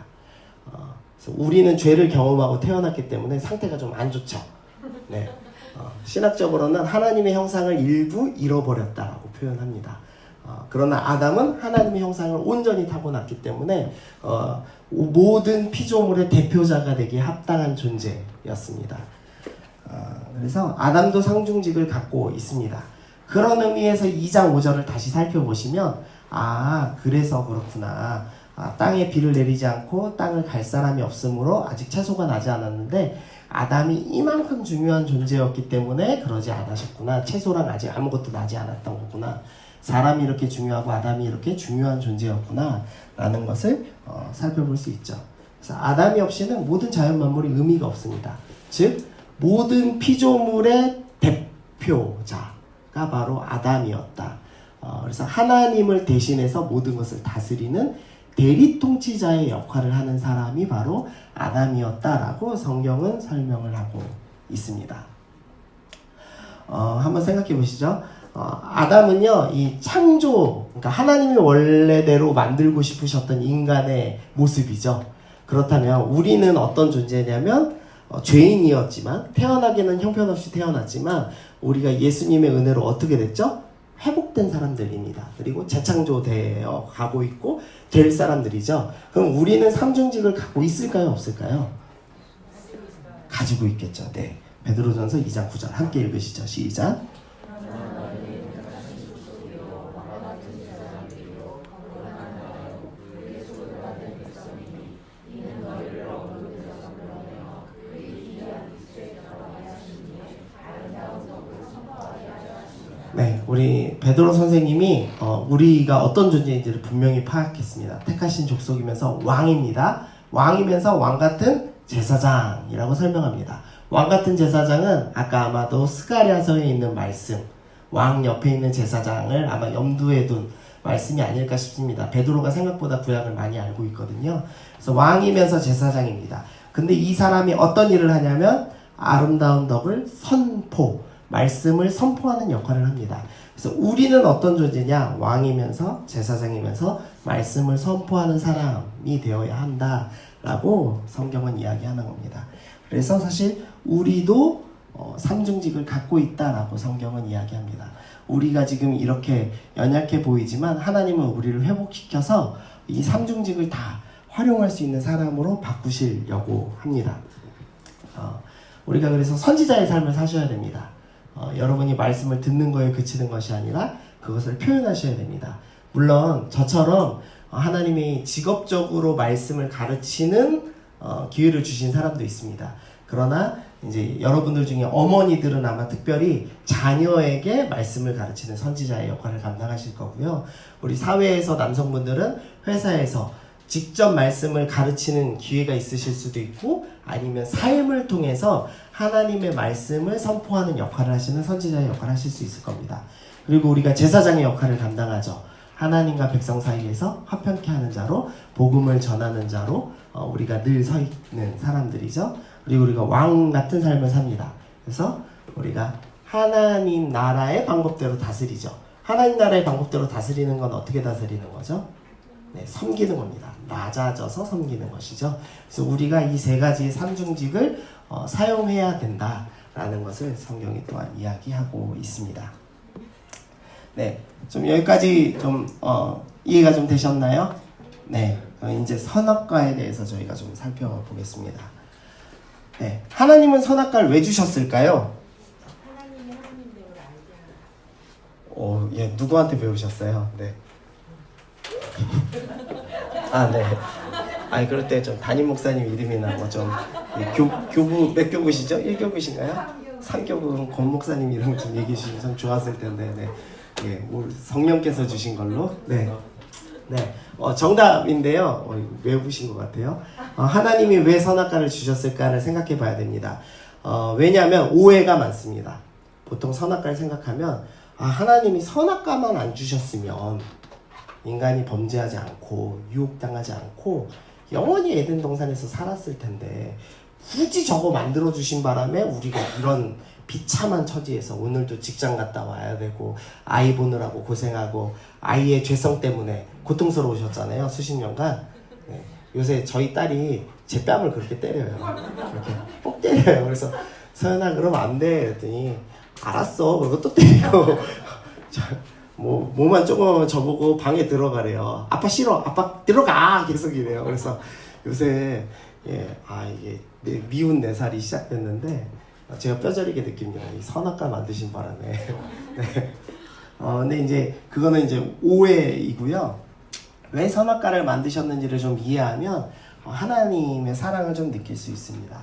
그래서 우리는 죄를 경험하고 태어났기 때문에 상태가 좀 안 좋죠. 네. 신학적으로는 하나님의 형상을 일부 잃어버렸다라고 표현합니다. 그러나 아담은 하나님의 형상을 온전히 타고났기 때문에 모든 피조물의 대표자가 되기에 합당한 존재였습니다. 그래서 아담도 상중직을 갖고 있습니다. 그런 의미에서 2장 5절을 다시 살펴보시면 그래서 그렇구나. 땅에 비를 내리지 않고 땅을 갈 사람이 없으므로 아직 채소가 나지 않았는데 아담이 이만큼 중요한 존재였기 때문에 그러지 않으셨구나. 채소랑 아직 아무것도 나지 않았던 거구나. 사람이 이렇게 중요하고 아담이 이렇게 중요한 존재였구나 라는 것을 살펴볼 수 있죠. 그래서 아담이 없이는 모든 자연 만물이 의미가 없습니다. 즉 모든 피조물의 대표자가 바로 아담이었다. 그래서 하나님을 대신해서 모든 것을 다스리는 대리 통치자의 역할을 하는 사람이 바로 아담이었다라고 성경은 설명을 하고 있습니다. 한번 생각해 보시죠. 아담은요, 이 창조, 그러니까 하나님이 원래대로 만들고 싶으셨던 인간의 모습이죠. 그렇다면 우리는 어떤 존재냐면 죄인이었지만, 태어나기는 형편없이 태어났지만 우리가 예수님의 은혜로 어떻게 됐죠? 회복된 사람들입니다. 그리고 재창조되어 가고 있고 될 사람들이죠. 그럼 우리는 삼중직을 갖고 있을까요? 없을까요? 가지고 있겠죠. 네. 베드로전서 2장 9절 함께 읽으시죠. 시작. 네, 우리 베드로 선생님이 우리가 어떤 존재인지를 분명히 파악했습니다. 택하신 족속이면서 왕입니다. 왕이면서 왕같은 제사장이라고 설명합니다. 왕같은 제사장은 아까 아마도 스가랴서에 있는 말씀, 왕 옆에 있는 제사장을 아마 염두에 둔 말씀이 아닐까 싶습니다. 베드로가 생각보다 구약을 많이 알고 있거든요. 그래서 왕이면서 제사장입니다. 근데 이 사람이 어떤 일을 하냐면 아름다운 덕을 말씀을 선포하는 역할을 합니다. 그래서 우리는 어떤 존재냐? 왕이면서 제사장이면서 말씀을 선포하는 사람이 되어야 한다라고 성경은 이야기하는 겁니다. 그래서 사실 우리도 삼중직을 갖고 있다라고 성경은 이야기합니다. 우리가 지금 이렇게 연약해 보이지만 하나님은 우리를 회복시켜서 이 삼중직을 다 활용할 수 있는 사람으로 바꾸시려고 합니다. 우리가 그래서 선지자의 삶을 사셔야 됩니다. 여러분이 말씀을 듣는 거에 그치는 것이 아니라 그것을 표현하셔야 됩니다. 물론 저처럼 하나님이 직업적으로 말씀을 가르치는 기회를 주신 사람도 있습니다. 그러나 이제 여러분들 중에 어머니들은 아마 특별히 자녀에게 말씀을 가르치는 선지자의 역할을 감당하실 거고요. 우리 사회에서 남성분들은 회사에서 직접 말씀을 가르치는 기회가 있으실 수도 있고, 아니면 삶을 통해서 하나님의 말씀을 선포하는 역할을 하시는 선지자의 역할을 하실 수 있을 겁니다. 그리고 우리가 제사장의 역할을 감당하죠. 하나님과 백성 사이에서 화평케 하는 자로, 복음을 전하는 자로 우리가 늘 서 있는 사람들이죠. 그리고 우리가 왕 같은 삶을 삽니다. 그래서 우리가 하나님 나라의 방법대로 다스리죠. 하나님 나라의 방법대로 다스리는 건 어떻게 다스리는 거죠? 네, 섬기는 겁니다. 낮아져서 섬기는 것이죠. 그래서 우리가 이 세 가지의 삼중직을 사용해야 된다라는 것을 성경이 또한 이야기하고 있습니다. 네, 좀 여기까지 좀 이해가 좀 되셨나요? 네, 이제 선악과에 대해서 저희가 좀 살펴보겠습니다. 네, 하나님은 선악과를 왜 주셨을까요? 하나님이 하나님 배우를 알게 하는. 예, 누구한테 배우셨어요? 네. 네. 아니, 그럴 때 좀 담임 목사님 이름이나 뭐 좀 교부 몇 교구시죠? 1교구신가요? 3교구 권 목사님 이름 좀 얘기해 주시면 참 좋았을 텐데. 네. 예, 성령께서 주신 걸로. 네. 네. 정답인데요. 외우신 것 같아요. 하나님이 왜 선악과를 주셨을까를 생각해 봐야 됩니다. 왜냐하면 오해가 많습니다. 보통 선악과를 생각하면 하나님이 선악과만 안 주셨으면 인간이 범죄하지 않고 유혹당하지 않고 영원히 에덴 동산에서 살았을 텐데, 굳이 저거 만들어 주신 바람에 우리가 이런 비참한 처지에서 오늘도 직장 갔다 와야 되고 아이 보느라고 고생하고 아이의 죄성 때문에 고통스러우셨잖아요, 수십 년간. 네. 요새 저희 딸이 제 뺨을 그렇게 때려요. 이렇게 꼭 때려요. 그래서 서연아 그러면 안 돼 그랬더니 알았어 그러고 또 때리고 뭐만 조금 저보고 방에 들어가래요. 아빠 싫어, 아빠 들어가 계속 이래요. 그래서 요새 이게 미운 내 살이 시작됐는데 제가 뼈저리게 느낍니다. 이 선악과 만드신 바람에. 네. 근데 이제 그거는 이제 오해이고요. 왜 선악과를 만드셨는지를 좀 이해하면 하나님의 사랑을 좀 느낄 수 있습니다.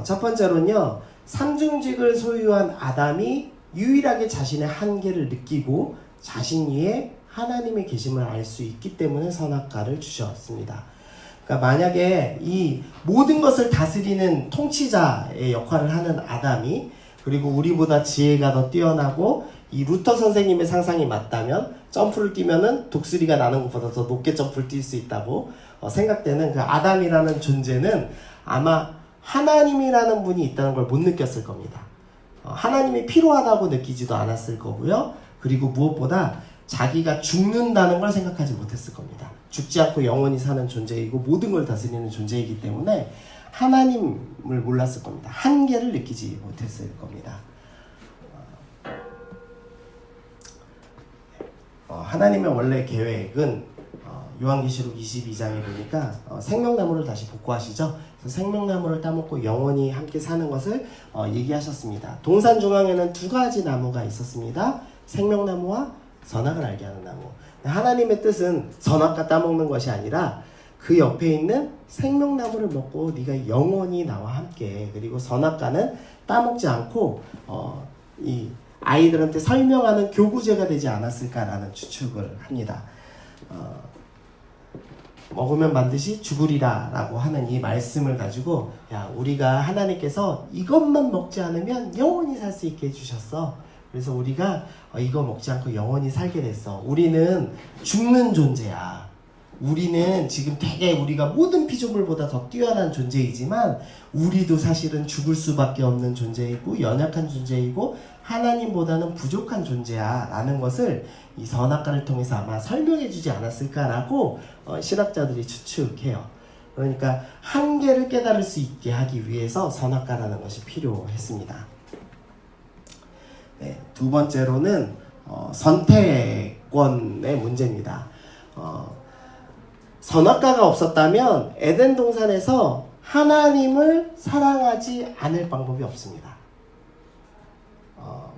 첫 번째로는요, 삼중직을 소유한 아담이 유일하게 자신의 한계를 느끼고 자신 위에 하나님의 계심을 알 수 있기 때문에 선악과를 주셨습니다. 그러니까 만약에 이 모든 것을 다스리는 통치자의 역할을 하는 아담이, 그리고 우리보다 지혜가 더 뛰어나고 이 루터 선생님의 상상이 맞다면 점프를 뛰면은 독수리가 나는 것보다 더 높게 점프를 뛸 수 있다고 생각되는 그 아담이라는 존재는 아마 하나님이라는 분이 있다는 걸 못 느꼈을 겁니다. 하나님이 필요하다고 느끼지도 않았을 거고요. 그리고 무엇보다 자기가 죽는다는 걸 생각하지 못했을 겁니다. 죽지 않고 영원히 사는 존재이고 모든 걸 다스리는 존재이기 때문에 하나님을 몰랐을 겁니다. 한계를 느끼지 못했을 겁니다. 하나님의 원래 계획은 요한계시록 22장에 보니까 생명나무를 다시 복구하시죠. 그래서 생명나무를 따먹고 영원히 함께 사는 것을 얘기하셨습니다. 동산 중앙에는 두 가지 나무가 있었습니다. 생명나무와 선악을 알게 하는 나무. 하나님의 뜻은 선악과 따먹는 것이 아니라 그 옆에 있는 생명나무를 먹고 네가 영원히 나와 함께, 그리고 선악과는 따먹지 않고 이 아이들한테 설명하는 교구제가 되지 않았을까라는 추측을 합니다. 먹으면 반드시 죽으리라 라고 하는 이 말씀을 가지고, 야, 우리가 하나님께서 이것만 먹지 않으면 영원히 살 수 있게 해주셨어. 그래서 우리가 이거 먹지 않고 영원히 살게 됐어. 우리는 죽는 존재야. 우리는 지금 되게 우리가 모든 피조물보다 더 뛰어난 존재이지만 우리도 사실은 죽을 수밖에 없는 존재이고 연약한 존재이고 하나님보다는 부족한 존재야 라는 것을 이 선악과를 통해서 아마 설명해 주지 않았을까라고 신학자들이 추측해요. 그러니까 한계를 깨달을 수 있게 하기 위해서 선악과라는 것이 필요했습니다. 네, 두 번째로는 선택권의 문제입니다. 선악과가 없었다면 에덴 동산에서 하나님을 사랑하지 않을 방법이 없습니다.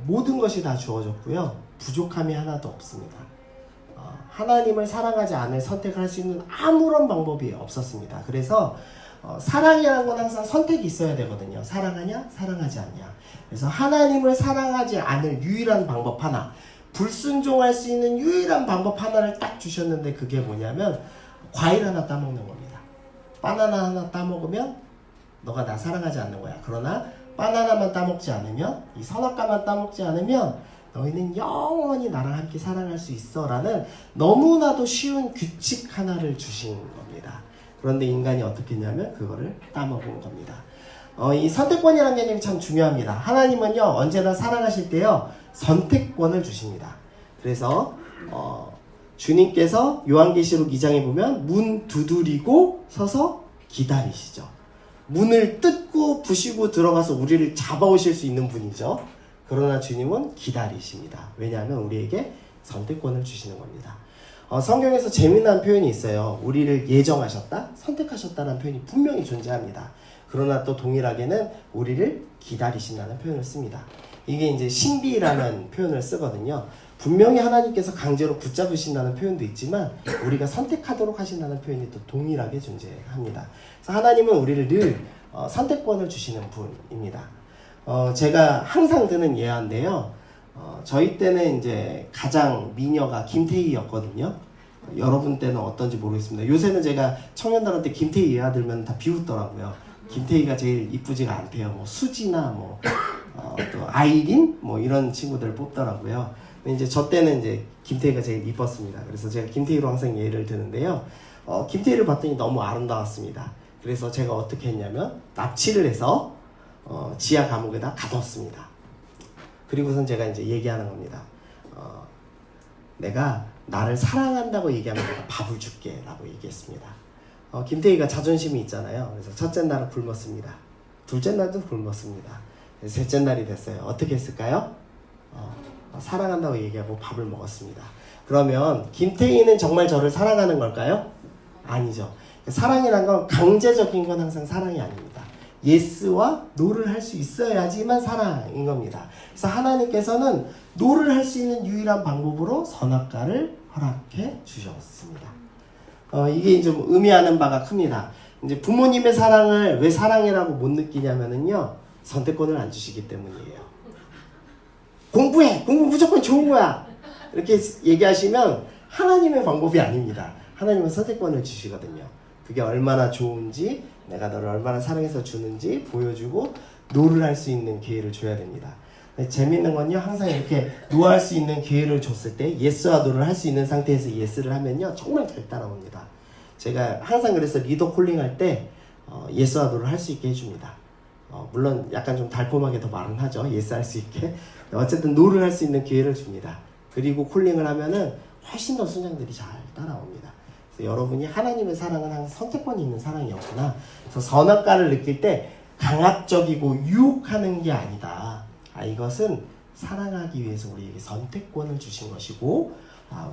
모든 것이 다 주어졌고요. 부족함이 하나도 없습니다. 하나님을 사랑하지 않을 선택을 할 수 있는 아무런 방법이 없었습니다. 그래서 사랑이라는 건 항상 선택이 있어야 되거든요. 사랑하냐? 사랑하지 않냐? 그래서 하나님을 사랑하지 않을 유일한 방법 하나, 불순종할 수 있는 유일한 방법 하나를 딱 주셨는데 그게 뭐냐면 과일 하나 따먹는 겁니다. 바나나 하나 따먹으면 너가 나 사랑하지 않는 거야. 그러나 바나나만 따먹지 않으면, 이 선악과만 따먹지 않으면 너희는 영원히 나랑 함께 사랑할 수 있어 라는 너무나도 쉬운 규칙 하나를 주신 겁니다. 그런데 인간이 어떻게 했냐면 그거를 따먹은 겁니다. 이 선택권이라는 개념이 참 중요합니다. 하나님은요 언제나 사랑하실 때요 선택권을 주십니다. 그래서 주님께서 요한계시록 2장에 보면 문 두드리고 서서 기다리시죠. 문을 뜯고 부시고 들어가서 우리를 잡아오실 수 있는 분이죠. 그러나 주님은 기다리십니다. 왜냐하면 우리에게 선택권을 주시는 겁니다. 성경에서 재미난 표현이 있어요. 우리를 예정하셨다, 선택하셨다는 표현이 분명히 존재합니다. 그러나 또 동일하게는 우리를 기다리신다는 표현을 씁니다. 이게 이제 신비라는 표현을 쓰거든요. 분명히 하나님께서 강제로 붙잡으신다는 표현도 있지만 우리가 선택하도록 하신다는 표현이 또 동일하게 존재합니다. 그래서 하나님은 우리를 늘 선택권을 주시는 분입니다. 제가 항상 드는 예화인데요. 저희 때는 이제 가장 미녀가 김태희였거든요. 여러분 때는 어떤지 모르겠습니다. 요새는 제가 청년들한테 김태희 예화 들면 다 비웃더라고요. 김태희가 제일 이쁘지가 않대요. 뭐 수지나 또 아이린 뭐 이런 친구들 뽑더라고요. 근데 이제 저 때는 이제 김태희가 제일 이뻤습니다. 그래서 제가 김태희로 항상 예를 드는데요. 김태희를 봤더니 너무 아름다웠습니다. 그래서 제가 어떻게 했냐면 납치를 해서 지하 감옥에다 가뒀습니다. 그리고선 제가 이제 얘기하는 겁니다. 내가 나를 사랑한다고 얘기하면 내가 밥을 줄게 라고 얘기했습니다. 김태희가 자존심이 있잖아요. 그래서 첫째 날은 굶었습니다. 둘째 날도 굶었습니다. 셋째 날이 됐어요. 어떻게 했을까요? 사랑한다고 얘기하고 밥을 먹었습니다. 그러면 김태희는 정말 저를 사랑하는 걸까요? 아니죠. 사랑이란 건 강제적인 건 항상 사랑이 아닙니다. 예스와 노를 할 수 있어야지만 사랑인 겁니다. 그래서 하나님께서는 노를 할 수 있는 유일한 방법으로 선악과를 허락해 주셨습니다. 이게 좀 의미하는 바가 큽니다. 이제 부모님의 사랑을 왜 사랑이라고 못 느끼냐면요, 선택권을 안 주시기 때문이에요. 공부해! 공부 무조건 좋은 거야! 이렇게 얘기하시면 하나님의 방법이 아닙니다. 하나님은 선택권을 주시거든요. 그게 얼마나 좋은지, 내가 너를 얼마나 사랑해서 주는지 보여주고 노를 할 수 있는 기회를 줘야 됩니다. 근데 재밌는 건요, 항상 이렇게 노할 수 있는 기회를 줬을 때 예스와 노를 할 수 있는 상태에서 예스를 하면요 정말 잘 따라옵니다. 제가 항상 그래서 리더 콜링 할 때 예스와 노를 할 수 있게 해줍니다. 물론 약간 좀 달콤하게 더 말은 하죠. 예스 할 수 있게. 어쨌든 노를 할 수 있는 기회를 줍니다. 그리고 콜링을 하면은 훨씬 더 순장들이 잘 따라옵니다. 그래서 여러분이 하나님의 사랑은 항상 선택권이 있는 사랑이었구나. 그래서 선악과를 느낄 때 강압적이고 유혹하는 게 아니다. 이것은 사랑하기 위해서 우리에게 선택권을 주신 것이고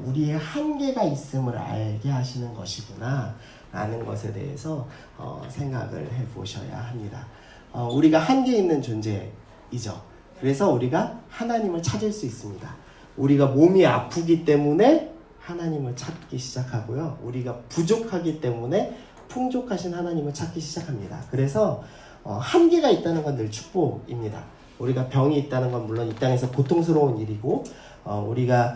우리의 한계가 있음을 알게 하시는 것이구나 라는 것에 대해서 생각을 해보셔야 합니다. 우리가 한계 있는 존재이죠. 그래서 우리가 하나님을 찾을 수 있습니다. 우리가 몸이 아프기 때문에 하나님을 찾기 시작하고요. 우리가 부족하기 때문에 풍족하신 하나님을 찾기 시작합니다. 그래서 한계가 있다는 건 늘 축복입니다. 우리가 병이 있다는 건 물론 이 땅에서 고통스러운 일이고 우리가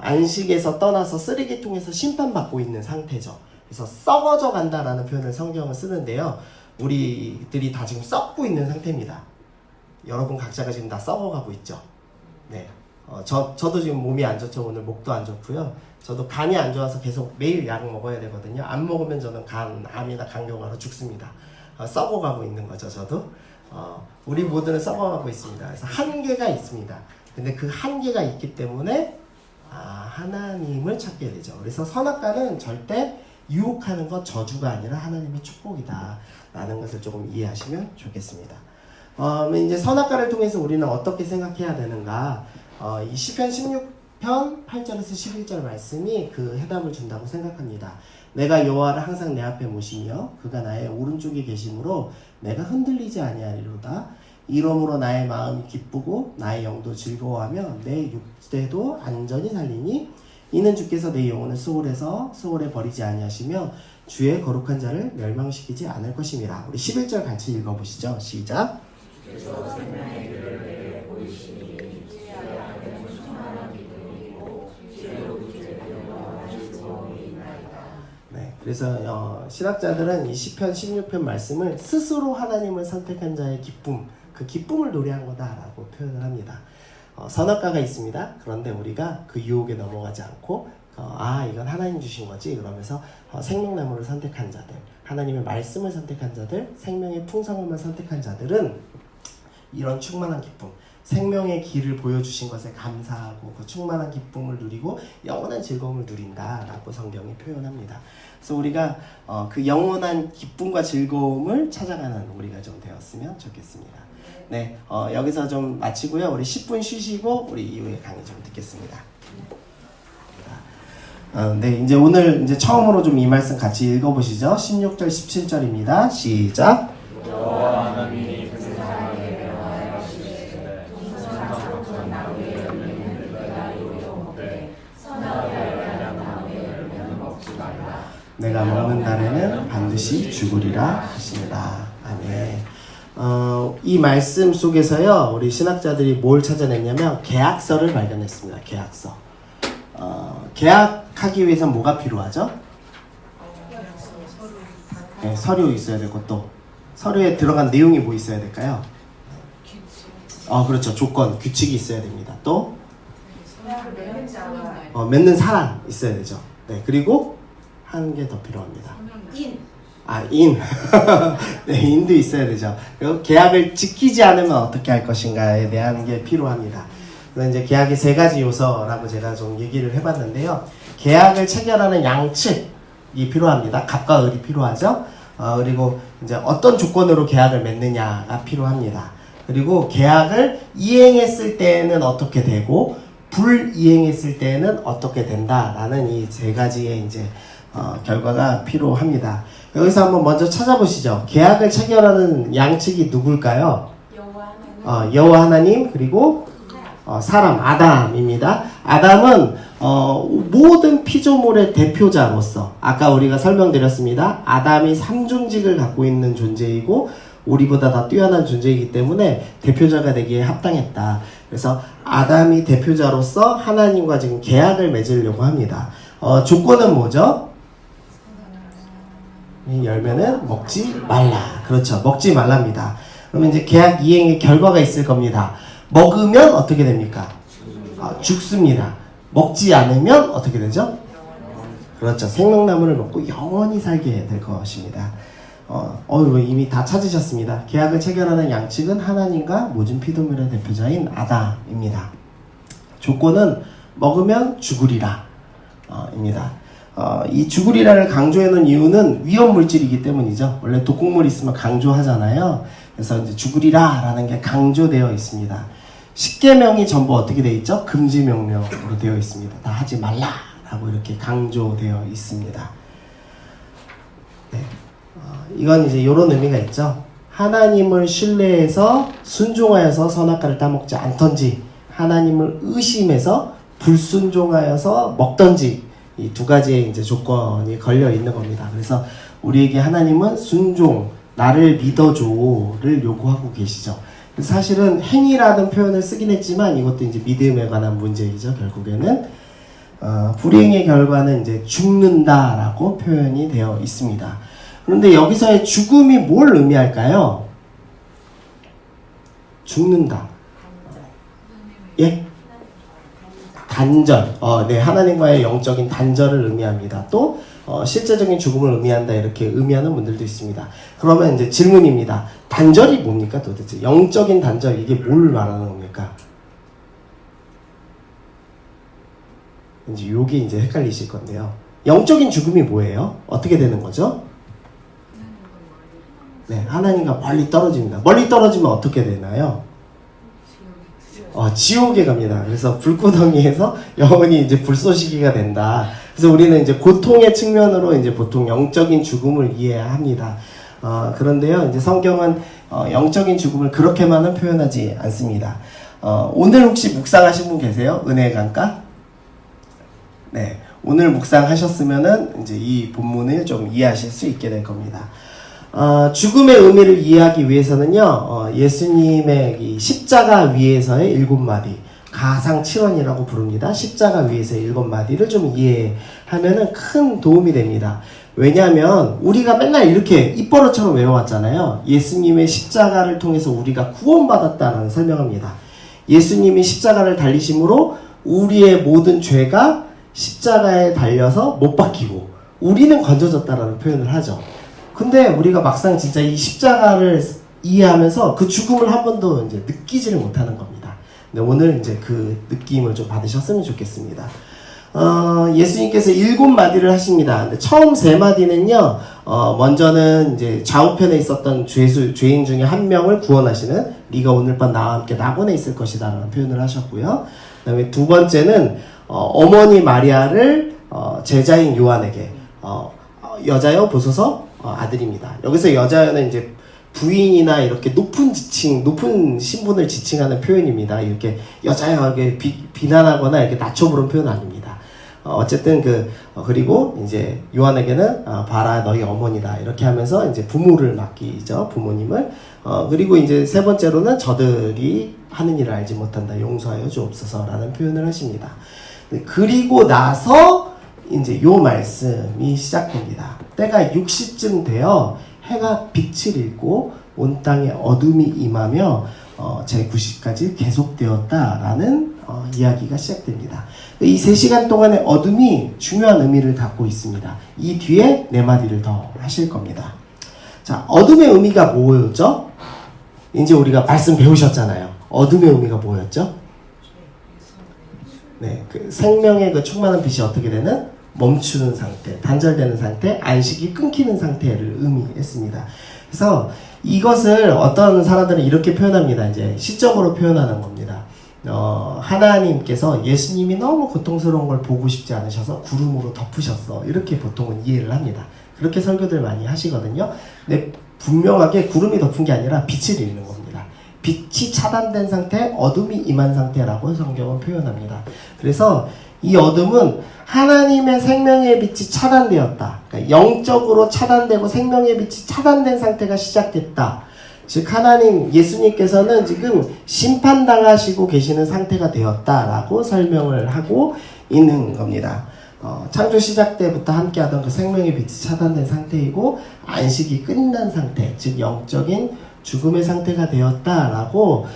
안식에서 떠나서 쓰레기통에서 심판받고 있는 상태죠. 그래서 썩어져 간다라는 표현을 성경은 쓰는데요. 우리들이 다 지금 썩고 있는 상태입니다. 여러분 각자가 지금 다 썩어가고 있죠. 네. 저도 지금 몸이 안 좋죠. 오늘 목도 안 좋고요. 저도 간이 안 좋아서 계속 매일 약 먹어야 되거든요. 안 먹으면 저는 암이나 간경화로 죽습니다. 썩어가고 있는 거죠. 저도. 우리 모두는 썩어가고 있습니다. 그래서 한계가 있습니다. 근데 그 한계가 있기 때문에 하나님을 찾게 되죠. 그래서 선악과는 절대 유혹하는 것 저주가 아니라 하나님의 축복이다 라는 것을 조금 이해하시면 좋겠습니다. 이제 선악과를 통해서 우리는 어떻게 생각해야 되는가? 이 시편 16편 8절에서 11절 말씀이 그 해답을 준다고 생각합니다. 내가 여호와를 항상 내 앞에 모시며 그가 나의 오른쪽에 계심으로 내가 흔들리지 아니하리로다. 이러므로 나의 마음이 기쁘고 나의 영도 즐거워하며 내 육체도 안전히 살리니 이는 주께서 내 영혼을 수월에 버리지 아니하시며 주의 거룩한 자를 멸망시키지 않을 것임이라. 우리 11절 같이 읽어보시죠. 시작. 네, 그래서 신학자들은 이 시편 16편 말씀을 스스로 하나님을 선택한 자의 기쁨, 그 기쁨을 노래한 거다라고 표현을 합니다. 선악과가 있습니다. 그런데 우리가 그 유혹에 넘어가지 않고 이건 하나님 주신 거지 그러면서 생명나무를 선택한 자들, 하나님의 말씀을 선택한 자들, 생명의 풍성함을 선택한 자들은 이런 충만한 기쁨, 생명의 길을 보여주신 것에 감사하고 그 충만한 기쁨을 누리고 영원한 즐거움을 누린다라고 성경이 표현합니다. 그래서 우리가 그 영원한 기쁨과 즐거움을 찾아가는 우리가 좀 되었으면 좋겠습니다. 네, 여기서 좀 마치고요. 우리 10분 쉬시고 우리 이후에 강의 좀 듣겠습니다. 네, 이제 오늘 이제 처음으로 좀 이 말씀 같이 읽어보시죠. 16절, 17절입니다. 시작. 여호와 하나님이 그 세상에 명하시되 성삼각형 나무의 열매는 내가 이루어 먹되 선악과에 대한 나무의 열매는 먹지 말라. 내가 먹는 날에는 반드시 죽으리라 하십니다. 아멘. 이 말씀 속에서요, 우리 신학자들이 뭘 찾아냈냐면 계약서를 발견했습니다. 계약서. 계약하기 위해서 뭐가 필요하죠? 네, 서류 있어야 되고 또 서류에 들어간 내용이 뭐 있어야 될까요? 그렇죠. 조건, 규칙이 있어야 됩니다. 또 맺는 사람 있어야 되죠. 네, 그리고 한 개 더 필요합니다. 인. 네, 인도 있어야 되죠. 그리고 계약을 지키지 않으면 어떻게 할 것인가에 대한 게 필요합니다. 그래서 이제 계약의 세 가지 요소라고 제가 좀 얘기를 해봤는데요. 계약을 체결하는 양측이 필요합니다. 갑과 을이 필요하죠. 그리고 이제 어떤 조건으로 계약을 맺느냐가 필요합니다. 그리고 계약을 이행했을 때는 어떻게 되고 불이행했을 때는 어떻게 된다라는 이 세 가지의 이제 결과가 필요합니다. 여기서 한번 먼저 찾아보시죠. 계약을 체결하는 양측이 누굴까요? 여호와 하나님 그리고 사람 아담입니다. 아담은 모든 피조물의 대표자로서 아까 우리가 설명드렸습니다. 아담이 삼중직을 갖고 있는 존재이고 우리보다 더 뛰어난 존재이기 때문에 대표자가 되기에 합당했다. 그래서 아담이 대표자로서 하나님과 지금 계약을 맺으려고 합니다. 조건은 뭐죠? 이 열매는 먹지 말라. 그렇죠. 먹지 말랍니다. 그러면 이제 계약 이행의 결과가 있을 겁니다. 먹으면 어떻게 됩니까? 죽습니다. 먹지 않으면 어떻게 되죠? 그렇죠. 생명나무를 먹고 영원히 살게 될 것입니다. 이미 다 찾으셨습니다. 계약을 체결하는 양측은 하나님과 모진 피조물의 대표자인 아담입니다. 조건은 먹으면 죽으리라 입니다. 이 죽으리라를 강조해 놓은 이유는 위험 물질이기 때문이죠. 원래 독극물 있으면 강조하잖아요. 그래서 이제 죽으리라 라는 게 강조되어 있습니다. 십계명이 전부 어떻게 되어 있죠? 금지 명령으로 되어 있습니다. 다 하지 말라 라고 이렇게 강조되어 있습니다. 네. 이건 이제 이런 의미가 있죠. 하나님을 신뢰해서 순종하여서 선악과를 따먹지 않던지, 하나님을 의심해서 불순종하여서 먹던지, 이 두 가지의 이제 조건이 걸려 있는 겁니다. 그래서 우리에게 하나님은 순종, 나를 믿어줘를 요구하고 계시죠. 사실은 행위라는 표현을 쓰긴 했지만 이것도 이제 믿음에 관한 문제이죠. 결국에는 불행의 결과는 이제 죽는다라고 표현이 되어 있습니다. 그런데 여기서의 죽음이 뭘 의미할까요? 죽는다. 예? 단절. 네, 하나님과의 영적인 단절을 의미합니다. 또 실제적인 죽음을 의미한다 이렇게 의미하는 분들도 있습니다. 그러면 이제 질문입니다. 단절이 뭡니까 도대체? 영적인 단절, 이게 뭘 말하는 겁니까? 이제 요게 이제 헷갈리실 건데요. 영적인 죽음이 뭐예요? 어떻게 되는 거죠? 네, 하나님과 멀리 떨어집니다. 멀리 떨어지면 어떻게 되나요? 지옥에 갑니다. 그래서 불구덩이에서 영원히 이제 불쏘시개가 된다. 그래서 우리는 이제 고통의 측면으로 이제 보통 영적인 죽음을 이해합니다. 그런데요, 이제 성경은 영적인 죽음을 그렇게만은 표현하지 않습니다. 오늘 혹시 묵상하신 분 계세요? 은혜의 강가? 네, 오늘 묵상하셨으면은 이제 이 본문을 좀 이해하실 수 있게 될 겁니다. 죽음의 의미를 이해하기 위해서는요, 예수님의 이 십자가 위에서의 7마디, 가상칠언이라고 부릅니다. 십자가 위에서의 7마디를 좀 이해하면은 큰 도움이 됩니다. 왜냐하면 우리가 맨날 이렇게 입버릇처럼 외워왔잖아요. 예수님의 십자가를 통해서 우리가 구원받았다는 설명합니다. 예수님이 십자가를 달리심으로 우리의 모든 죄가 십자가에 달려서 못 박히고 우리는 건져졌다라는 표현을 하죠. 근데 우리가 막상 진짜 이 십자가를 이해하면서 그 죽음을 한 번도 이제 느끼지를 못하는 겁니다. 근데 오늘 이제 그 느낌을 좀 받으셨으면 좋겠습니다. 예수님께서 7마디를 하십니다. 근데 처음 3마디는요, 먼저는 이제 좌우편에 있었던 죄인 중에 한 명을 구원하시는 네가 오늘 밤 나와 함께 낙원에 있을 것이다 라는 표현을 하셨고요. 그 다음에 두 번째는 어머니 마리아를 제자인 요한에게 여자여 보소서 아들입니다. 여기서 여자여는 이제 부인이나 이렇게 높은 신분을 지칭하는 표현입니다. 이렇게 여자여에게 비난하거나 이렇게 낮춰 부른 표현 아닙니다. 어쨌든 그리고 이제 요한에게는 봐라 너희 어머니다 이렇게 하면서 이제 부모를 맡기죠. 부모님을. 그리고 이제 세 번째로는 저들이 하는 일을 알지 못한다 용서하여 주옵소서라는 표현을 하십니다. 그리고 나서 이제 요 말씀이 시작됩니다. 때가 6시쯤 되어 해가 빛을 잃고 온 땅에 어둠이 임하며 제9시까지 계속되었다라는 이야기가 시작됩니다. 이 3시간 동안의 어둠이 중요한 의미를 갖고 있습니다. 이 뒤에 4마디를 더 하실 겁니다. 자, 어둠의 의미가 뭐였죠? 이제 우리가 말씀 배우셨잖아요. 어둠의 의미가 뭐였죠? 네, 그 생명의 그 충만한 빛이 어떻게 되는? 멈추는 상태, 단절되는 상태, 안식이 끊기는 상태를 의미했습니다. 그래서 이것을 어떤 사람들은 이렇게 표현합니다. 이제 시적으로 표현하는 겁니다. 하나님께서 예수님이 너무 고통스러운 걸 보고 싶지 않으셔서 구름으로 덮으셨어. 이렇게 보통은 이해를 합니다. 그렇게 설교들 많이 하시거든요. 근데 분명하게 구름이 덮은 게 아니라 빛을 잃는 겁니다. 빛이 차단된 상태, 어둠이 임한 상태라고 성경은 표현합니다. 그래서 이 어둠은 하나님의 생명의 빛이 차단되었다. 그러니까 영적으로 차단되고 생명의 빛이 차단된 상태가 시작됐다. 즉 하나님, 예수님께서는 지금 심판당하시고 계시는 상태가 되었다라고 설명을 하고 있는 겁니다. 창조 시작 때부터 함께하던 그 생명의 빛이 차단된 상태이고 안식이 끝난 상태, 즉 영적인 죽음의 상태가 되었다라고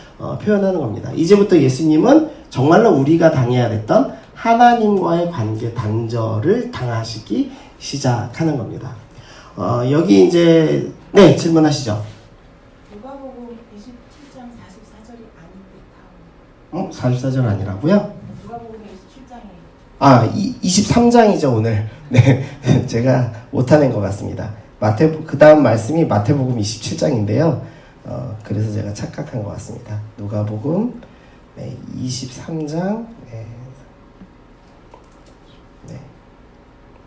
표현하는 겁니다. 이제부터 예수님은 정말로 우리가 당해야 됐던 하나님과의 관계 단절을 당하시기 시작하는 겁니다. 여기 이제 네 질문하시죠. 누가복음 27장 44절이 아닌 듯하오. 44절 아니라고요? 누가복음 27장에 아, 23장이죠, 오늘. 네, 제가 못하는 것 같습니다. 그 다음 말씀이 마태복음 27장인데요. 그래서 제가 착각한 것 같습니다. 누가복음, 네, 23장,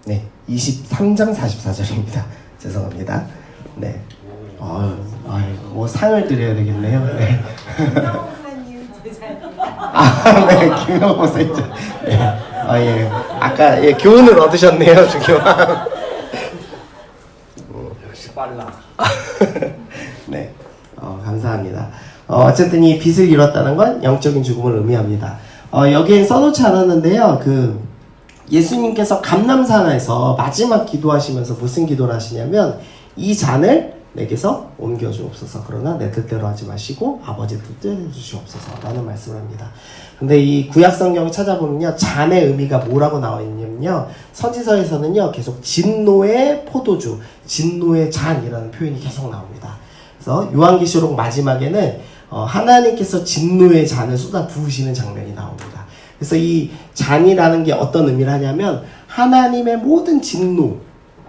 네, 23장 44절입니다. 죄송합니다. 네. 뭐 상을 드려야 되겠네요. 네. 김영호사님 아, 네, 김영호 목사님. 네. 예. 아까, 예, 교훈을 얻으셨네요, 주교환. 역시 빨라. 네. 감사합니다. 어쨌든 이 빚을 잃었다는 건 영적인 죽음을 의미합니다. 여기엔 써놓지 않았는데요. 예수님께서 감람산에서 마지막 기도하시면서 무슨 기도를 하시냐면, 이 잔을 내게서 옮겨주옵소서. 그러나 내 뜻대로 하지 마시고 아버지 뜻대로 해주시옵소서 라는 말씀을 합니다. 근데 이 구약성경을 찾아보면요, 잔의 의미가 뭐라고 나와 있냐면요, 서지서에서는요 계속 진노의 포도주, 진노의 잔이라는 표현이 계속 나옵니다. 그래서 요한계시록 마지막에는 하나님께서 진노의 잔을 쏟아 부으시는 장면이 나옵니다. 그래서 이 잔이라는 게 어떤 의미를 하냐면 하나님의 모든 진노,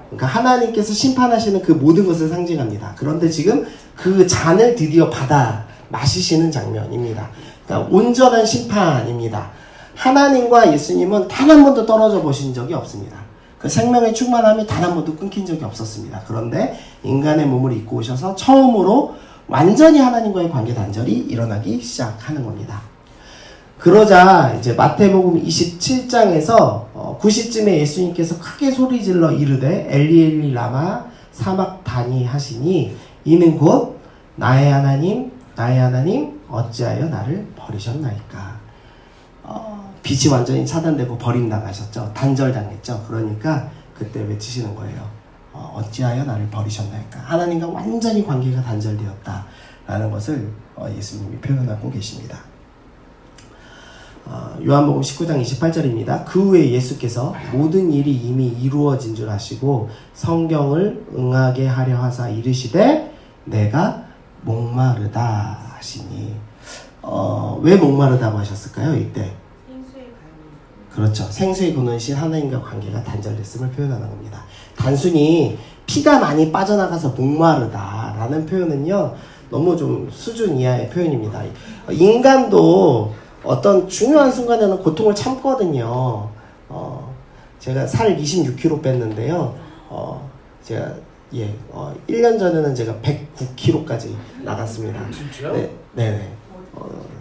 그러니까 하나님께서 심판하시는 그 모든 것을 상징합니다. 그런데 지금 그 잔을 드디어 받아 마시시는 장면입니다. 그러니까 온전한 심판입니다. 하나님과 예수님은 단 한 번도 떨어져 보신 적이 없습니다. 그 생명의 충만함이 단 한 번도 끊긴 적이 없었습니다. 그런데 인간의 몸을 입고 오셔서 처음으로 완전히 하나님과의 관계 단절이 일어나기 시작하는 겁니다. 그러자 이제 마태복음 27장에서 9시쯤에 예수님께서 크게 소리질러 이르되 엘리 엘리 라마 사막다니 하시니 이는 곧 나의 하나님 어찌하여 나를 버리셨나이까. 빛이 완전히 차단되고 버림당하셨죠. 단절당했죠. 그러니까 그때 외치시는 거예요. 어찌하여 나를 버리셨나이까. 하나님과 완전히 관계가 단절되었다라는 것을 예수님이 표현하고 계십니다. 요한복음 19장 28절입니다. 그 후에 예수께서 모든 일이 이미 이루어진 줄 아시고 성경을 응하게 하려 하사 이르시되 내가 목마르다 하시니, 왜 목마르다고 하셨을까요? 이때 생수의 가요. 그렇죠. 생수의 근원이신 하나님과 관계가 단절됐음을 표현하는 겁니다. 단순히 피가 많이 빠져나가서 목마르다라는 표현은요 너무 좀 수준 이하의 표현입니다. 인간도 어떤 중요한 순간에는 고통을 참거든요. 제가 살 26kg 뺐는데요. 제가 1년 전에는 제가 109kg까지 나갔습니다. 진짜요? 네네.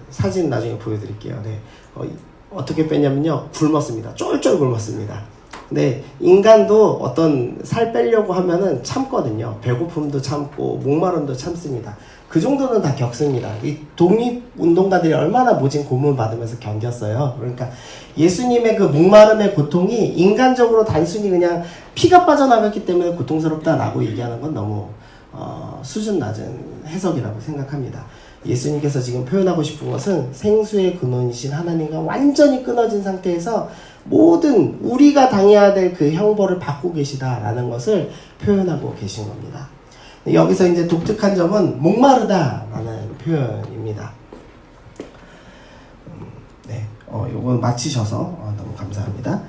사진 나중에 보여드릴게요. 네. 어떻게 뺐냐면요, 굶었습니다. 쫄쫄 굶었습니다. 근데 인간도 어떤 살 빼려고 하면은 참거든요. 배고픔도 참고 목마름도 참습니다. 그 정도는 다 겪습니다. 이 독립운동가들이 얼마나 모진 고문을 받으면서 견뎠어요. 그러니까 예수님의 그 목마름의 고통이 인간적으로 단순히 그냥 피가 빠져나갔기 때문에 고통스럽다라고 얘기하는 건 너무 수준 낮은 해석이라고 생각합니다. 예수님께서 지금 표현하고 싶은 것은 생수의 근원이신 하나님과 완전히 끊어진 상태에서 모든 우리가 당해야 될 그 형벌을 받고 계시다라는 것을 표현하고 계신 겁니다. 여기서 이제 독특한 점은 목마르다라는 표현입니다. 네, 요건 마치셔서 너무 감사합니다.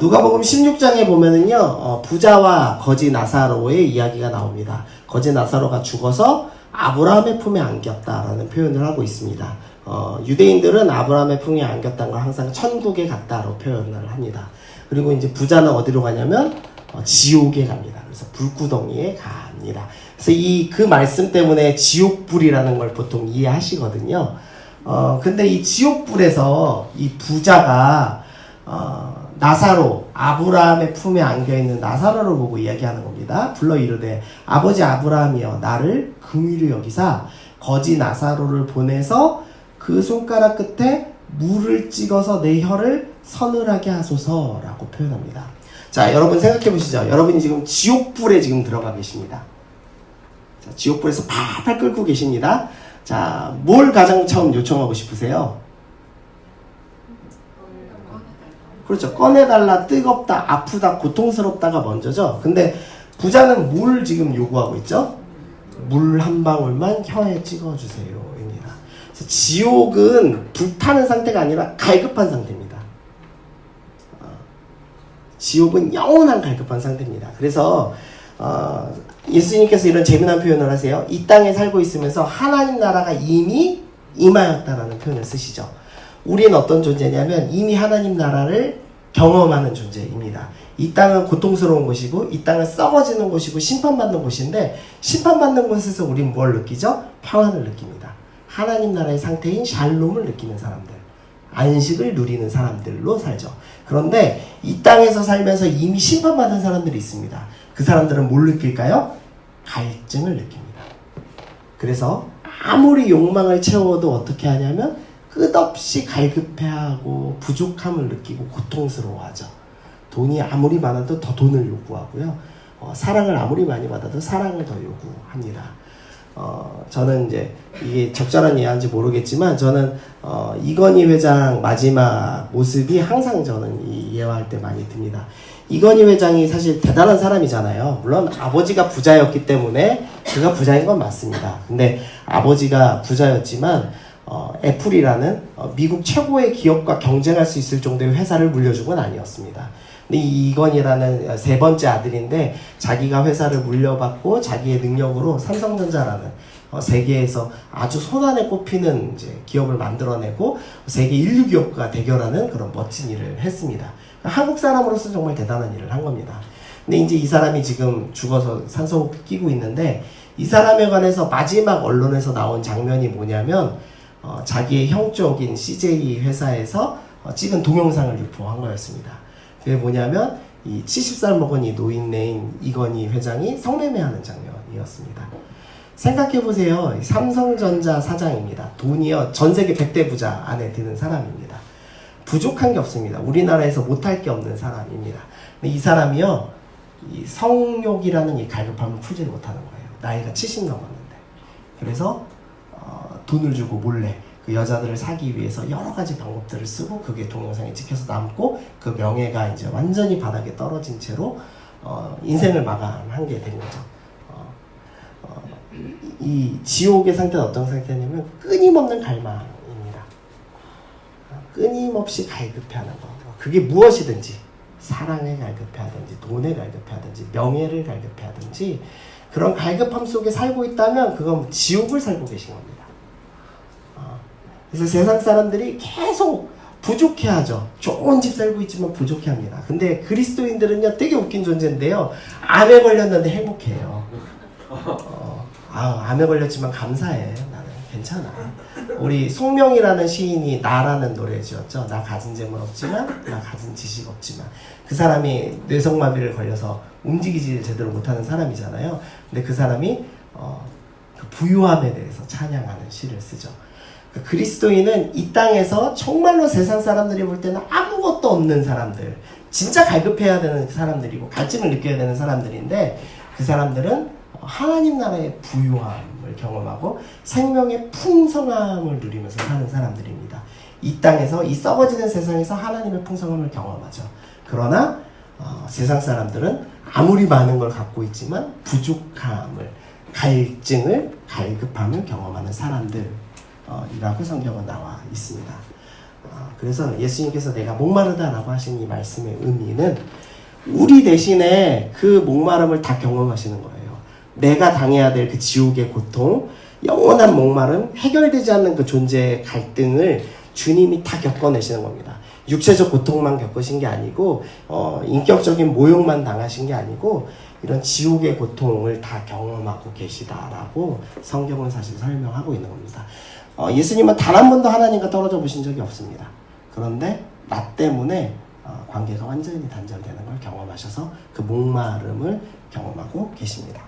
누가복음 16장에 보면은요, 부자와 거지 나사로의 이야기가 나옵니다. 거지 나사로가 죽어서 아브라함의 품에 안겼다라는 표현을 하고 있습니다. 유대인들은 아브라함의 품에 안겼다는 걸 항상 천국에 갔다로 표현을 합니다. 그리고 이제 부자는 어디로 가냐면 지옥에 갑니다. 그래서 불구덩이에 갑니다. 그래서 그 말씀 때문에 지옥불이라는 걸 보통 이해하시거든요. 근데 이 지옥불에서 이 부자가 나사로, 아브라함의 품에 안겨있는 나사로를 보고 이야기하는 겁니다. 불러 이르되 아버지 아브라함이여 나를 긍휼히 여기사 거지 나사로를 보내서 그 손가락 끝에 물을 찍어서 내 혀를 서늘하게 하소서라고 표현합니다. 자, 여러분 생각해 보시죠. 여러분이 지금 지옥불에 지금 들어가 계십니다. 자, 지옥불에서 팔팔 끓고 계십니다. 자, 뭘 가장 처음 요청하고 싶으세요? 그렇죠. 꺼내달라, 뜨겁다, 아프다, 고통스럽다가 먼저죠. 근데 부자는 뭘 지금 요구하고 있죠? 물 한 방울만 혀에 찍어주세요 입니다. 그래서 지옥은 불타는 상태가 아니라 갈급한 상태입니다. 지옥은 영원한 갈급한 상태입니다. 그래서 예수님께서 이런 재미난 표현을 하세요. 이 땅에 살고 있으면서 하나님 나라가 이미 임하였다라는 표현을 쓰시죠. 우리는 어떤 존재냐면 이미 하나님 나라를 경험하는 존재입니다. 이 땅은 고통스러운 곳이고 이 땅은 썩어지는 곳이고 심판받는 곳인데 심판받는 곳에서 우리는 뭘 느끼죠? 평안을 느낍니다. 하나님 나라의 상태인 샬롬을 느끼는 사람들, 안식을 누리는 사람들로 살죠. 그런데 이 땅에서 살면서 이미 심판받은 사람들이 있습니다. 그 사람들은 뭘 느낄까요? 갈증을 느낍니다. 그래서 아무리 욕망을 채워도 어떻게 하냐면 끝없이 갈급해하고 부족함을 느끼고 고통스러워하죠. 돈이 아무리 많아도 더 돈을 요구하고요. 사랑을 아무리 많이 받아도 사랑을 더 요구합니다. 저는 이제 이게 적절한 이해인지 모르겠지만 저는 이건희 회장 마지막 모습이 항상 저는 이해할 때 많이 듭니다. 이건희 회장이 사실 대단한 사람이잖아요. 물론 아버지가 부자였기 때문에 그가 부자인 건 맞습니다. 근데 아버지가 부자였지만 애플이라는 미국 최고의 기업과 경쟁할 수 있을 정도의 회사를 물려준 건 아니었습니다. 근데 이건희라는 세 번째 아들인데 자기가 회사를 물려받고 자기의 능력으로 삼성전자라는 세계에서 아주 손안에 꼽히는 이제 기업을 만들어내고 세계 인류 기업과 대결하는 그런 멋진 일을 했습니다. 한국 사람으로서 정말 대단한 일을 한 겁니다. 근데 이제 이 사람이 지금 죽어서 산소호흡 끼고 있는데 이 사람에 관해서 마지막 언론에서 나온 장면이 뭐냐면 자기의 형 쪽인 CJ 회사에서 찍은 동영상을 유포한 거였습니다. 그게 뭐냐면 이 70살 먹은 이 노인네인 이건희 회장이 성매매하는 장면이었습니다. 생각해보세요. 삼성전자 사장입니다. 돈이요 전 세계 100대 부자 안에 드는 사람입니다. 부족한 게 없습니다. 우리나라에서 못할 게 없는 사람입니다. 근데 이 사람이요 이 성욕이라는 이 갈급함을 풀지를 못하는 거예요. 나이가 70 넘었는데. 그래서 돈을 주고 몰래 그 여자들을 사기 위해서 여러 가지 방법들을 쓰고 그게 동영상에 찍혀서 남고 그 명예가 이제 완전히 바닥에 떨어진 채로 인생을 마감한 게 된 거죠. 이 지옥의 상태는 어떤 상태냐면 끊임없는 갈망입니다. 끊임없이 갈급해하는 거. 그게 무엇이든지 사랑에 갈급해하든지 돈에 갈급해하든지 명예를 갈급해하든지 그런 갈급함 속에 살고 있다면 그건 지옥을 살고 계신 겁니다. 그래서 세상 사람들이 계속 부족해하죠. 좋은 집 살고 있지만 부족해합니다. 근데 그리스도인들은요 되게 웃긴 존재인데요. 암에 걸렸는데 행복해요. 암에 걸렸지만 감사해. 나는 괜찮아. 우리 송명이라는 시인이 나라는 노래 지었죠. 나 가진 재물 없지만 나 가진 지식 없지만 그 사람이 뇌성마비를 걸려서 움직이지 제대로 못하는 사람이잖아요. 근데 그 사람이 그 부유함에 대해서 찬양하는 시를 쓰죠. 그리스도인은 이 땅에서 정말로 세상 사람들이 볼 때는 아무것도 없는 사람들, 진짜 갈급해야 되는 사람들이고 갈증을 느껴야 되는 사람들인데 그 사람들은 하나님 나라의 부유함을 경험하고 생명의 풍성함을 누리면서 사는 사람들입니다. 이 땅에서 이 썩어지는 세상에서 하나님의 풍성함을 경험하죠. 그러나 세상 사람들은 아무리 많은 걸 갖고 있지만 부족함을, 갈증을, 갈급함을 경험하는 사람들 이라고 성경은 나와 있습니다. 그래서 예수님께서 내가 목마르다라고 하신 이 말씀의 의미는 우리 대신에 그 목마름을 다 경험하시는 거예요. 내가 당해야 될 그 지옥의 고통, 영원한 목마름, 해결되지 않는 그 존재의 갈등을 주님이 다 겪어내시는 겁니다. 육체적 고통만 겪으신 게 아니고 인격적인 모욕만 당하신 게 아니고 이런 지옥의 고통을 다 경험하고 계시다라고 성경은 사실 설명하고 있는 겁니다. 예수님은 단 한 번도 하나님과 떨어져 보신 적이 없습니다. 그런데 나 때문에 관계가 완전히 단절되는 걸 경험하셔서 그 목마름을 경험하고 계십니다.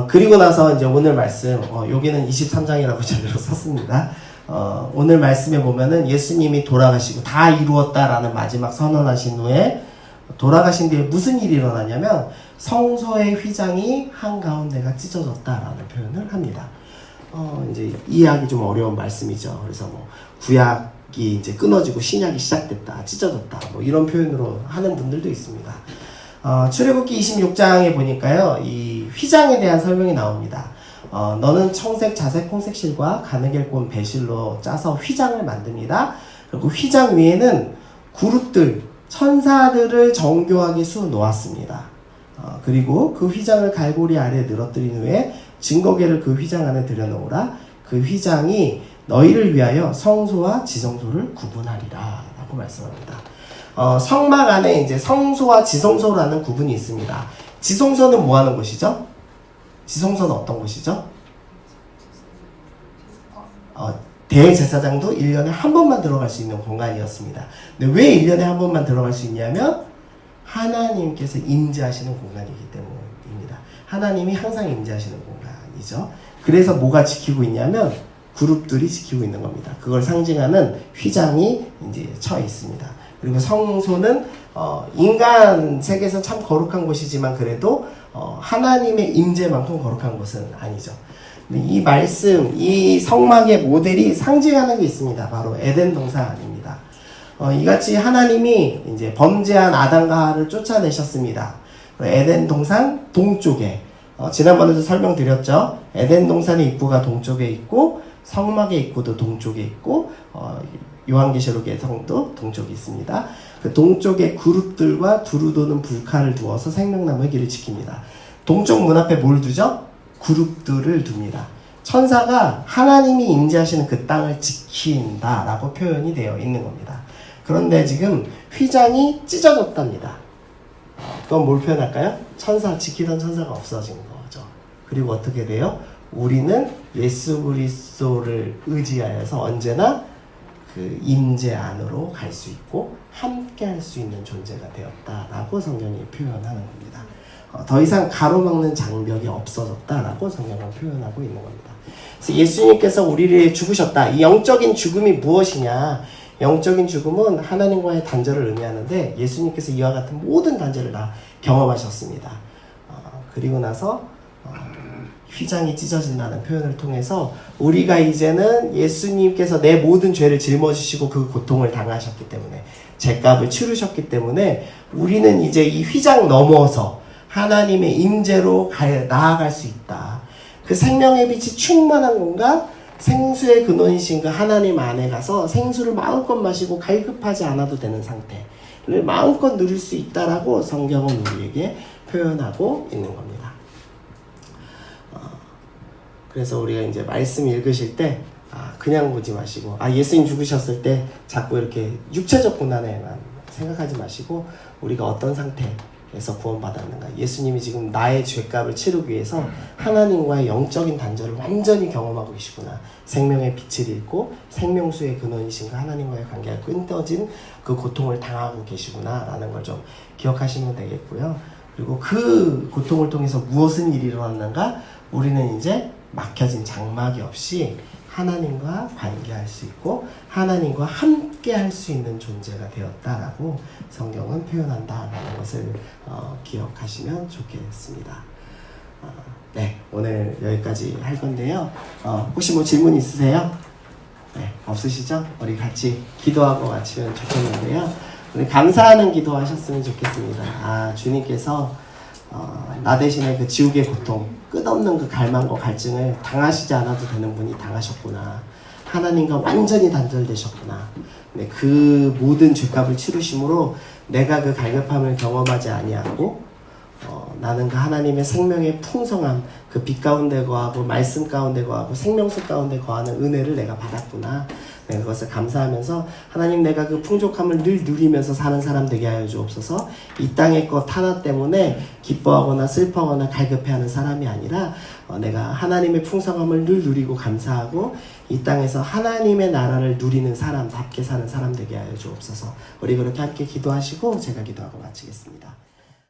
그리고 나서 이제 오늘 말씀, 여기는 23장이라고 제대로 썼습니다. 오늘 말씀에 보면은 예수님이 돌아가시고 다 이루었다라는 마지막 선언하신 후에 돌아가신 뒤에 무슨 일이 일어나냐면 성소의 휘장이 한가운데가 찢어졌다라는 표현을 합니다. 이제 이해하기 좀 어려운 말씀이죠. 그래서 뭐 구약이 이제 끊어지고 신약이 시작됐다, 찢어졌다, 뭐 이런 표현으로 하는 분들도 있습니다. 출애굽기 26장에 보니까요, 이 휘장에 대한 설명이 나옵니다. 너는 청색, 자색, 홍색 실과 가느겔 배실로 짜서 휘장을 만듭니다. 그리고 휘장 위에는 그룹들, 천사들을 정교하게 수 놓았습니다. 그리고 그 휘장을 갈고리 아래에 늘어뜨린 후에 증거궤를 그 휘장 안에 들여놓으라. 그 휘장이 너희를 위하여 성소와 지성소를 구분하리라 라고 말씀합니다. 성막 안에 이제 성소와 지성소라는 구분이 있습니다. 지성소는 뭐 하는 곳이죠? 지성소는 어떤 곳이죠? 대제사장도 1년에 한 번만 들어갈 수 있는 공간이었습니다. 근데 왜 1년에 한 번만 들어갈 수 있냐면 하나님께서 임재하시는 공간이기 때문입니다. 하나님이 항상 임재하시는 공간이죠. 그래서 뭐가 지키고 있냐면 그룹들이 지키고 있는 겁니다. 그걸 상징하는 휘장이 이제 처해 있습니다. 그리고 성소는 인간 세계에서 참 거룩한 곳이지만 그래도 하나님의 임재만큼 거룩한 곳은 아니죠. 이 말씀, 이 성막의 모델이 상징하는 게 있습니다. 바로 에덴 동산입니다. 이같이 하나님이 이제 범죄한 아담과 하와를 쫓아내셨습니다. 에덴 동산 동쪽에, 지난번에도 설명드렸죠. 에덴 동산의 입구가 동쪽에 있고 성막의 입구도 동쪽에 있고 요한계시록의 성도 동쪽에 있습니다. 그 동쪽에 그룹들과 두루 도는 불칼을 두어서 생명나무의 길을 지킵니다. 동쪽 문 앞에 뭘 두죠? 그룹들을 둡니다. 천사가 하나님이 임재하시는 그 땅을 지킨다라고 표현이 되어 있는 겁니다. 그런데 지금 휘장이 찢어졌답니다. 그건 뭘 표현할까요? 지키던 천사가 없어진 거죠. 그리고 어떻게 돼요? 우리는 예수 그리스도를 의지하여서 언제나 그 임재 안으로 갈 수 있고 함께 할 수 있는 존재가 되었다라고 성경이 표현하는 겁니다. 더 이상 가로막는 장벽이 없어졌다라고 성경은 표현하고 있는 겁니다. 그래서 예수님께서 우리를 죽으셨다. 이 영적인 죽음이 무엇이냐? 영적인 죽음은 하나님과의 단절을 의미하는데 예수님께서 이와 같은 모든 단절을 다 경험하셨습니다. 그리고 나서 휘장이 찢어진다는 표현을 통해서 우리가 이제는 예수님께서 내 모든 죄를 짊어지시고 그 고통을 당하셨기 때문에 죄값을 치르셨기 때문에 우리는 이제 이 휘장 넘어서 하나님의 임재로 나아갈 수 있다. 그 생명의 빛이 충만한 공간, 생수의 근원이신 그 하나님 안에 가서 생수를 마음껏 마시고 갈급하지 않아도 되는 상태를 마음껏 누릴 수 있다라고 성경은 우리에게 표현하고 있는 겁니다. 그래서 우리가 이제 말씀 읽으실 때 그냥 보지 마시고 예수님 죽으셨을 때 자꾸 이렇게 육체적 고난에만 생각하지 마시고 우리가 어떤 상태에서 구원받았는가, 예수님이 지금 나의 죄값을 치르기 위해서 하나님과의 영적인 단절을 완전히 경험하고 계시구나, 생명의 빛을 잃고 생명수의 근원이신 그 하나님과의 관계가 끊어진 그 고통을 당하고 계시구나 라는 걸 좀 기억하시면 되겠고요. 그리고 그 고통을 통해서 무엇은 일이 일어났는가, 우리는 이제 막혀진 장막이 없이 하나님과 관계할 수 있고 하나님과 함께 할 수 있는 존재가 되었다라고 성경은 표현한다라는 것을 기억하시면 좋겠습니다. 네, 오늘 여기까지 할 건데요. 혹시 뭐 질문 있으세요? 네, 없으시죠? 우리 같이 기도하고 마치면 좋겠는데요. 우리 감사하는 기도 하셨으면 좋겠습니다. 주님께서 나 대신에 그 지옥의 고통, 끝없는 그 갈망과 갈증을 당하시지 않아도 되는 분이 당하셨구나. 하나님과 완전히 단절되셨구나. 네, 그 모든 죄값을 치르심으로 내가 그 갈급함을 경험하지 아니하고 나는 그 하나님의 생명의 풍성함, 그 빛 가운데 거하고 말씀 가운데 거하고 생명수 가운데 거하는 은혜를 내가 받았구나. 네, 그것을 감사하면서 하나님, 내가 그 풍족함을 늘 누리면서 사는 사람 되게 하여 주옵소서. 이 땅의 것 하나 때문에 기뻐하거나 슬퍼하거나 갈급해하는 사람이 아니라 내가 하나님의 풍성함을 늘 누리고 감사하고 이 땅에서 하나님의 나라를 누리는 사람답게 사는 사람 되게 하여 주옵소서. 우리 그렇게 함께 기도하시고 제가 기도하고 마치겠습니다.